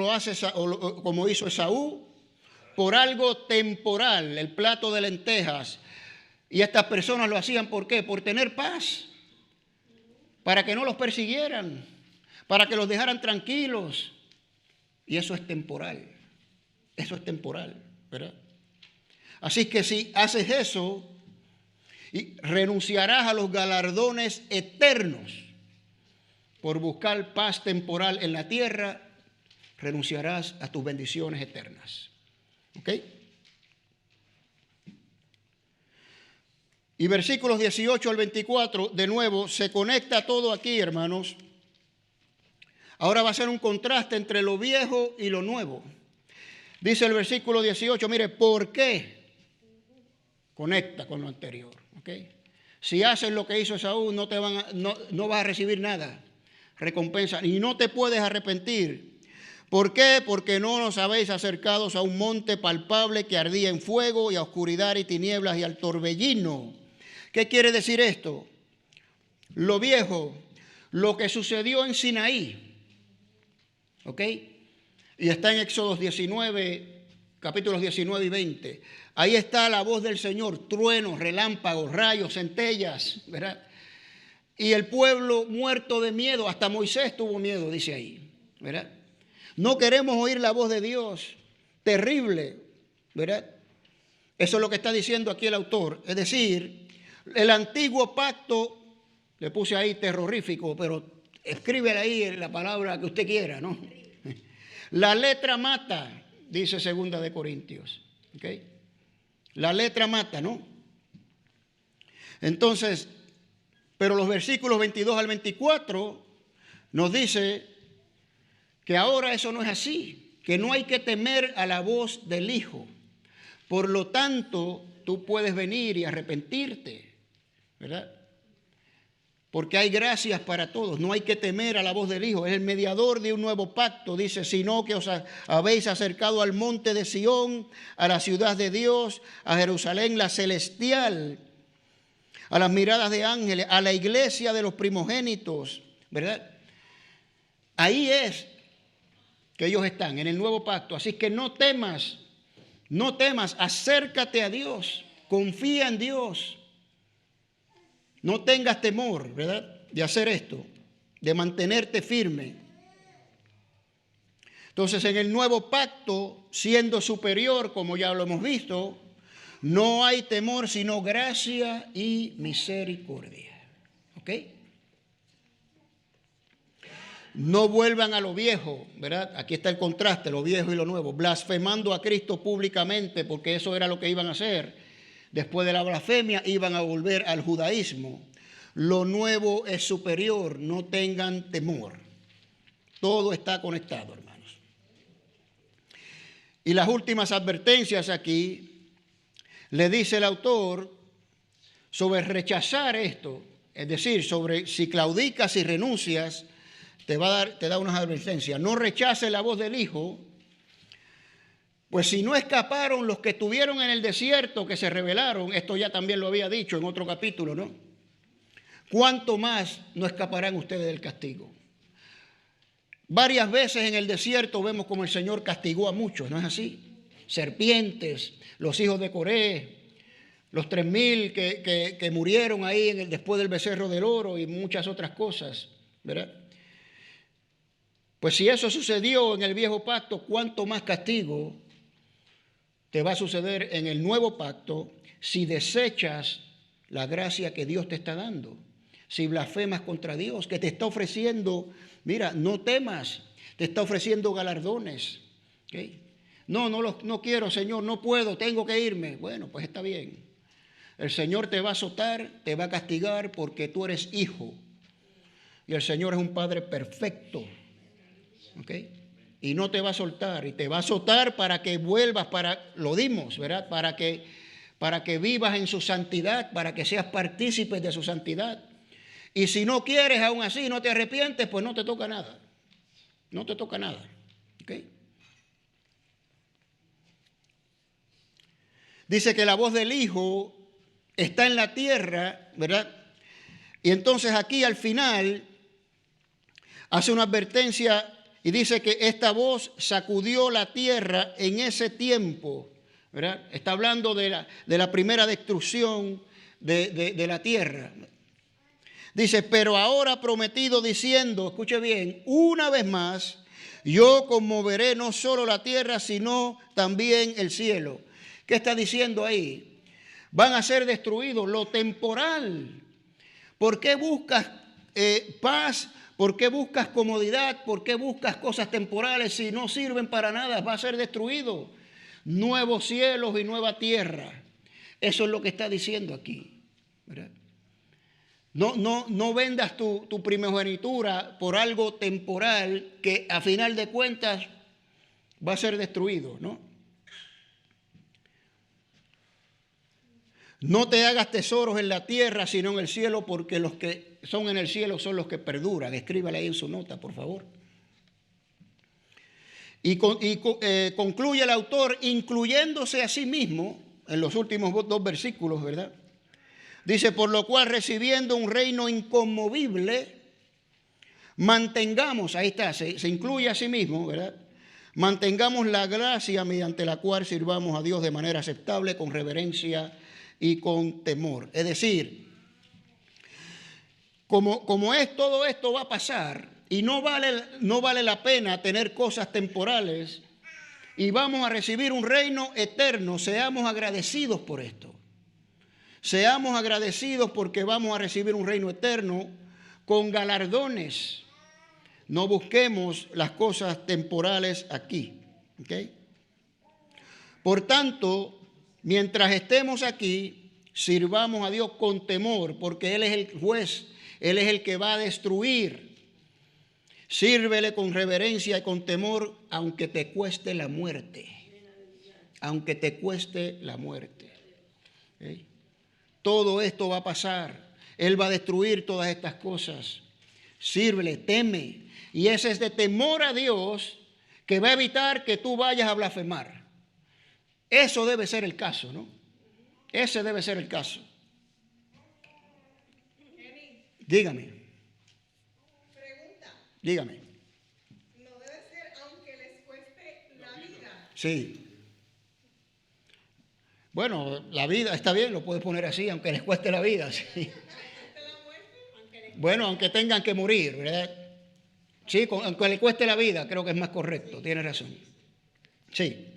como hizo Esaú, por algo temporal, el plato de lentejas, y estas personas lo hacían ¿por qué? Por tener paz, para que no los persiguieran, para que los dejaran tranquilos. Y eso es temporal, ¿verdad? Así que si haces eso, renunciarás a los galardones eternos por buscar paz temporal en la tierra, renunciarás a tus bendiciones eternas. ¿Ok? Y versículos 18 al 24, de nuevo, se conecta todo aquí, hermanos. Ahora va a ser un contraste entre lo viejo y lo nuevo. Dice el versículo 18, mire, ¿por qué? Conecta con lo anterior. ¿Okay? Si haces lo que hizo Esaú, no vas a recibir nada, recompensa, y no te puedes arrepentir. ¿Por qué? Porque no nos habéis acercados a un monte palpable que ardía en fuego y a oscuridad y tinieblas y al torbellino. ¿Qué quiere decir esto? Lo viejo, lo que sucedió en Sinaí. ¿Ok? Y está en Éxodo 19, capítulos 19 y 20. Ahí está la voz del Señor, truenos, relámpagos, rayos, centellas, ¿verdad? Y el pueblo muerto de miedo, hasta Moisés tuvo miedo, dice ahí, ¿verdad? No queremos oír la voz de Dios, terrible, ¿verdad? Eso es lo que está diciendo aquí el autor. Es decir, el antiguo pacto, le puse ahí terrorífico, pero escríbele ahí la palabra que usted quiera, ¿no? La letra mata, dice 2 de Corintios. ¿Ok? La letra mata, ¿no? Entonces, pero los versículos 22 al 24 nos dice que ahora eso no es así, que no hay que temer a la voz del Hijo. Por lo tanto, tú puedes venir y arrepentirte, ¿verdad? Porque hay gracias para todos. No hay que temer a la voz del Hijo. Es el mediador de un nuevo pacto. Dice, sino que os habéis acercado al monte de Sión, a la ciudad de Dios, a Jerusalén la celestial, a las miradas de ángeles, a la iglesia de los primogénitos, ¿verdad? Ahí es que ellos están, en el nuevo pacto. Así que no temas, acércate a Dios, confía en Dios. No tengas temor, ¿verdad?, de hacer esto, de mantenerte firme. Entonces, en el nuevo pacto, siendo superior, como ya lo hemos visto, no hay temor, sino gracia y misericordia. ¿Ok? No vuelvan a lo viejo, ¿verdad? Aquí está el contraste, lo viejo y lo nuevo. Blasfemando a Cristo públicamente, porque eso era lo que iban a hacer. Después de la blasfemia iban a volver al judaísmo. Lo nuevo es superior, no tengan temor. Todo está conectado, hermanos. Y las últimas advertencias aquí, le dice el autor sobre rechazar esto, es decir, sobre si claudicas y renuncias, te da unas advertencias. No rechaces la voz del Hijo, Pues si no escaparon los que estuvieron en el desierto, que se rebelaron, esto ya también lo había dicho en otro capítulo, ¿no? ¿Cuánto más no escaparán ustedes del castigo? Varias veces en el desierto vemos como el Señor castigó a muchos, ¿no es así? Serpientes, los hijos de Coré, los 3,000 que murieron ahí después del becerro del oro y muchas otras cosas, ¿verdad? Pues si eso sucedió en el viejo pacto, ¿cuánto más castigo te va a suceder en el nuevo pacto si desechas la gracia que Dios te está dando? Si blasfemas contra Dios, que te está ofreciendo, mira, no temas, te está ofreciendo galardones. ¿Okay? No quiero, Señor, no puedo, tengo que irme. Bueno, pues está bien. El Señor te va a azotar, te va a castigar porque tú eres hijo. Y el Señor es un Padre perfecto. ¿Okay? Y no te va a soltar, y te va a azotar para que vuelvas, lo dimos, ¿verdad? Para que vivas en su santidad, para que seas partícipe de su santidad. Y si no quieres aún así, no te arrepientes, pues no te toca nada. No te toca nada. ¿Okay? Dice que la voz del Hijo está en la tierra, ¿verdad? Y entonces aquí al final hace una advertencia y dice que esta voz sacudió la tierra en ese tiempo, ¿verdad? Está hablando de la primera destrucción de la tierra. Dice, pero ahora prometido diciendo, escuche bien, una vez más, yo conmoveré no solo la tierra, sino también el cielo. ¿Qué está diciendo ahí? Van a ser destruidos lo temporal. ¿Por qué buscas paz? ¿Por qué buscas comodidad? ¿Por qué buscas cosas temporales si no sirven para nada? Va a ser destruido. Nuevos cielos y nueva tierra. Eso es lo que está diciendo aquí, ¿verdad? No vendas tu primogenitura por algo temporal que a final de cuentas va a ser destruido, ¿no? No te hagas tesoros en la tierra, sino en el cielo, porque los que son en el cielo son los que perduran. Escríbale ahí en su nota, por favor. Y concluye el autor, incluyéndose a sí mismo, en los últimos 2 versículos, ¿verdad? Dice, por lo cual recibiendo un reino inconmovible, mantengamos, ahí está, se incluye a sí mismo, ¿verdad? Mantengamos la gracia mediante la cual sirvamos a Dios de manera aceptable, con reverencia y con temor. Es decir, como es todo esto va a pasar y no vale la pena tener cosas temporales y vamos a recibir un reino eterno, seamos agradecidos por esto. Seamos agradecidos porque vamos a recibir un reino eterno con galardones. No busquemos las cosas temporales aquí. ¿Okay? Por tanto, mientras estemos aquí, sirvamos a Dios con temor, porque Él es el juez, Él es el que va a destruir. Sírvele con reverencia y con temor, aunque te cueste la muerte. Aunque te cueste la muerte. ¿Okay? Todo esto va a pasar. Él va a destruir todas estas cosas. Sírvele, teme. Y ese es de temor a Dios que va a evitar que tú vayas a blasfemar. Eso debe ser el caso, ¿no? Ese debe ser el caso. Dígame. Pregunta. Dígame. No debe ser aunque les cueste la vida. Sí. Bueno, la vida está bien, lo puedes poner así, aunque les cueste la vida. Sí. Bueno, aunque tengan que morir, ¿verdad? Sí, aunque les cueste la vida, creo que es más correcto, tienes razón. Sí.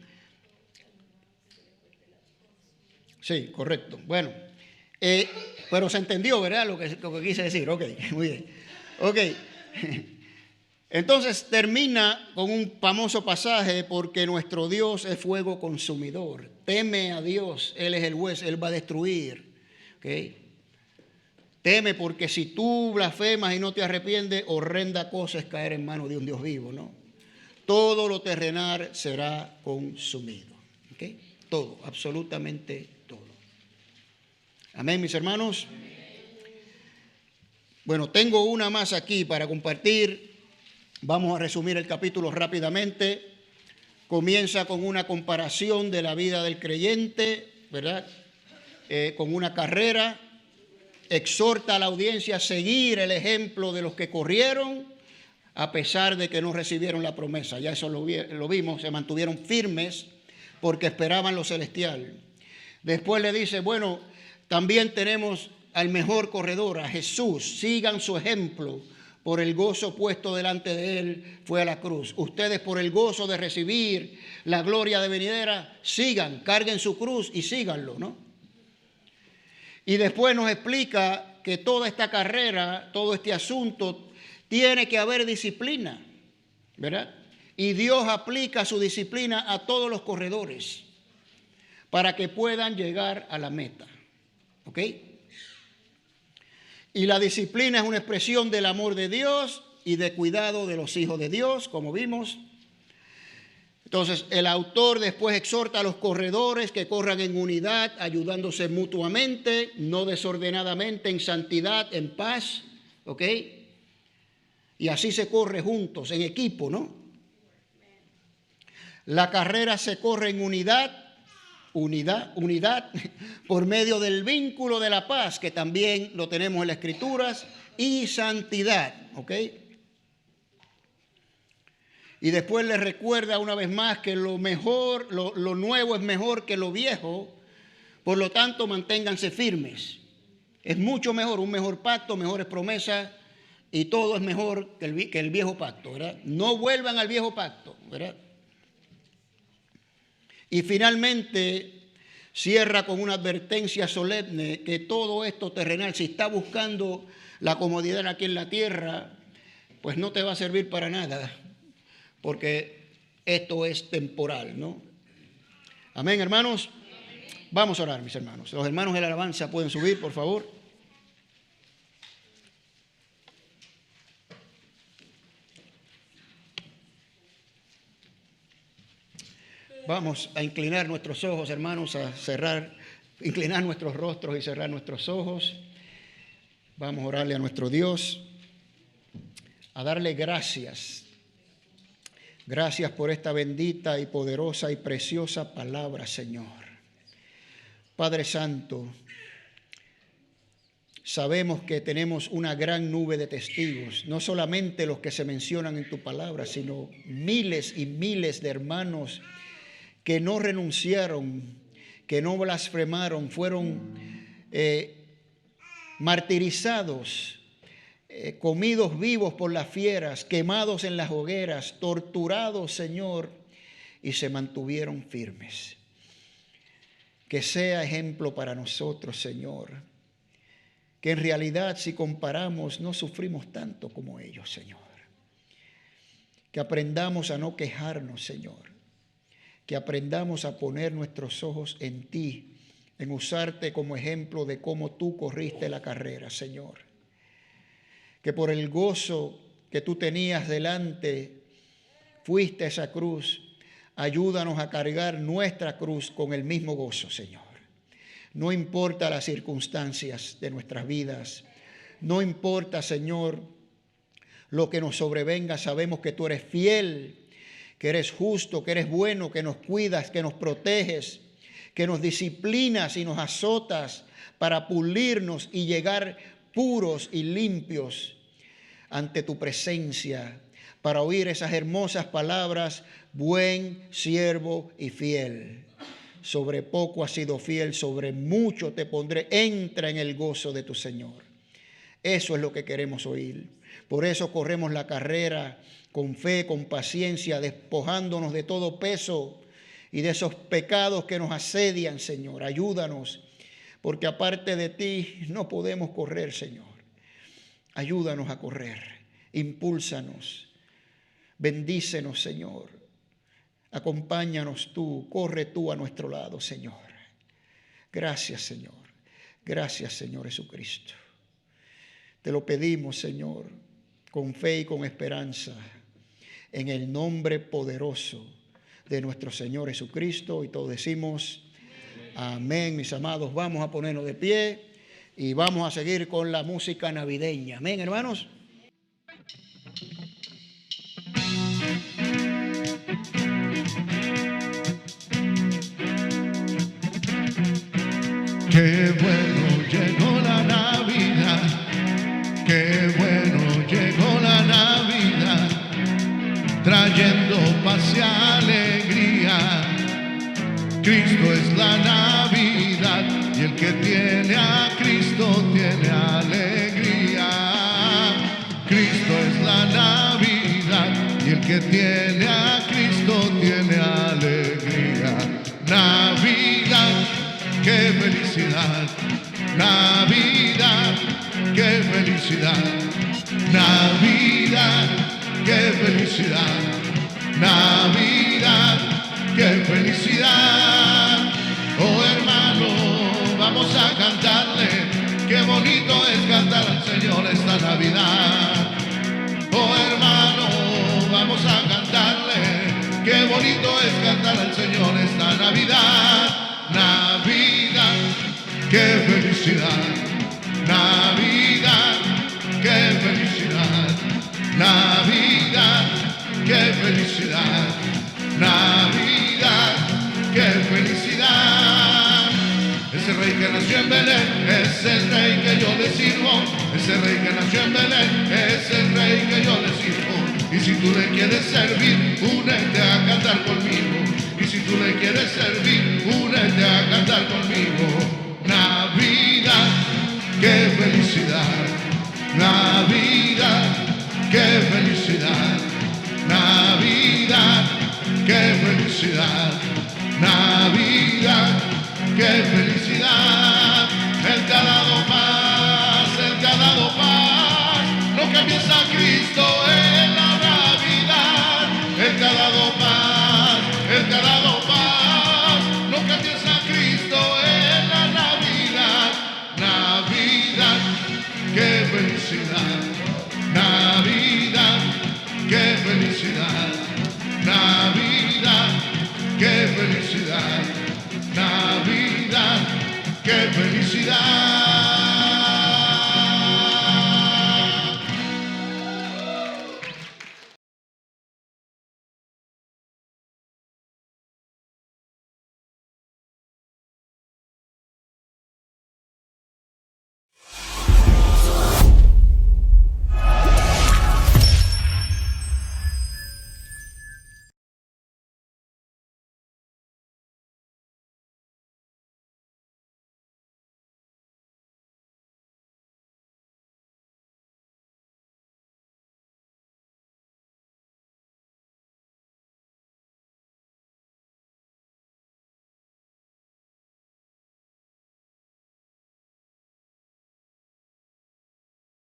Sí, correcto. Bueno, pero se entendió, ¿verdad? Lo que quise decir. Ok, muy bien. Ok. Entonces termina con un famoso pasaje, porque nuestro Dios es fuego consumidor. Teme a Dios, Él es el juez, Él va a destruir. ¿Okay? Teme, porque si tú blasfemas y no te arrepientes, horrenda cosa es caer en manos de un Dios vivo, ¿no? Todo lo terrenal será consumido. ¿Okay? Todo, absolutamente todo. Amén, mis hermanos. Bueno, tengo una más aquí para compartir. Vamos a resumir el capítulo rápidamente. Comienza con una comparación de la vida del creyente, ¿verdad? Con una carrera. Exhorta a la audiencia a seguir el ejemplo de los que corrieron, a pesar de que no recibieron la promesa. Ya eso lo vimos, se mantuvieron firmes porque esperaban lo celestial. Después le dice, bueno, también tenemos al mejor corredor, a Jesús. Sigan su ejemplo. Por el gozo puesto delante de él fue a la cruz. Ustedes, por el gozo de recibir la gloria de venidera, sigan, carguen su cruz y síganlo, ¿no? Y después nos explica que toda esta carrera, todo este asunto, tiene que haber disciplina, ¿verdad? Y Dios aplica su disciplina a todos los corredores para que puedan llegar a la meta, ¿ok? Y la disciplina es una expresión del amor de Dios y de cuidado de los hijos de Dios, como vimos. Entonces, el autor después exhorta a los corredores que corran en unidad, ayudándose mutuamente, no desordenadamente, en santidad, en paz, ¿ok? Y así se corre juntos, en equipo, ¿no? La carrera se corre en unidad, por medio del vínculo de la paz, que también lo tenemos en las Escrituras, y santidad, ¿ok? Y después les recuerda una vez más que lo mejor, lo nuevo es mejor que lo viejo, por lo tanto manténganse firmes. Es mucho mejor, un mejor pacto, mejores promesas, y todo es mejor que el viejo pacto, ¿verdad? No vuelvan al viejo pacto, ¿verdad? Y finalmente cierra con una advertencia solemne que todo esto terrenal, si está buscando la comodidad aquí en la tierra, pues no te va a servir para nada, porque esto es temporal, ¿no? Amén, hermanos. Vamos a orar, mis hermanos. Los hermanos de la alabanza pueden subir, por favor. Vamos a inclinar nuestros ojos, hermanos, inclinar nuestros rostros y cerrar nuestros ojos. Vamos a orarle a nuestro Dios, a darle gracias. Gracias por esta bendita y poderosa y preciosa palabra, Señor. Padre Santo, sabemos que tenemos una gran nube de testigos, no solamente los que se mencionan en tu palabra, sino miles y miles de hermanos que no renunciaron, que no blasfemaron, fueron martirizados, comidos vivos por las fieras, quemados en las hogueras, torturados, Señor, y se mantuvieron firmes. Que sea ejemplo para nosotros, Señor, que en realidad, si comparamos, no sufrimos tanto como ellos, Señor. Que aprendamos a no quejarnos, Señor. Que aprendamos a poner nuestros ojos en ti, en usarte como ejemplo de cómo tú corriste la carrera, Señor. Que por el gozo que tú tenías delante, fuiste a esa cruz. Ayúdanos a cargar nuestra cruz con el mismo gozo, Señor. No importa las circunstancias de nuestras vidas. No importa, Señor, lo que nos sobrevenga. Sabemos que tú eres fiel, que eres justo, que eres bueno, que nos cuidas, que nos proteges, que nos disciplinas y nos azotas para pulirnos y llegar puros y limpios ante tu presencia, para oír esas hermosas palabras: buen siervo y fiel. Sobre poco has sido fiel, sobre mucho te pondré. Entra en el gozo de tu Señor. Eso es lo que queremos oír. Por eso corremos la carrera con fe, con paciencia, despojándonos de todo peso y de esos pecados que nos asedian, Señor. Ayúdanos, porque aparte de ti no podemos correr, Señor. Ayúdanos a correr, impúlsanos, bendícenos, Señor. Acompáñanos tú, corre tú a nuestro lado, Señor. Gracias, Señor. Gracias, Señor Jesucristo. Te lo pedimos, Señor, con fe y con esperanza, en el nombre poderoso de nuestro Señor Jesucristo. Y todos decimos amén, mis amados. Vamos a ponernos de pie y vamos a seguir con la música navideña. Amén, hermanos. Qué bueno llegó la Navidad, qué bueno llegó la Navidad, trayendo paz y alegría. Cristo es la Navidad y el que tiene a Cristo tiene alegría. Cristo es la Navidad y el que tiene a Cristo tiene alegría. Navidad, qué felicidad. Navidad, qué felicidad. Navidad, qué felicidad. Navidad, qué felicidad. Oh hermano, vamos a cantarle. Qué bonito es cantar al Señor esta Navidad. Oh hermano, vamos a cantarle. Qué bonito es cantar al Señor esta Navidad. Navidad, qué felicidad. Navidad, qué felicidad. Navidad, qué felicidad. Navidad, qué felicidad. Ese rey que nació en Belén es el rey que yo le sirvo. Ese rey que nació en Belén es el rey que yo le sirvo. Y si tú le quieres servir, únete a cantar conmigo. Y si tú le quieres servir, únete a cantar conmigo. Navidad, qué felicidad. Navidad, qué felicidad. Navidad, qué felicidad. Navidad, qué felicidad. Él te ha dado paz, Él te ha dado paz. Lo que empieza Cristo en la Navidad. Él te ha dado paz, Él te ha dado paz. Lo que empieza Cristo en la Navidad. Navidad, qué felicidad.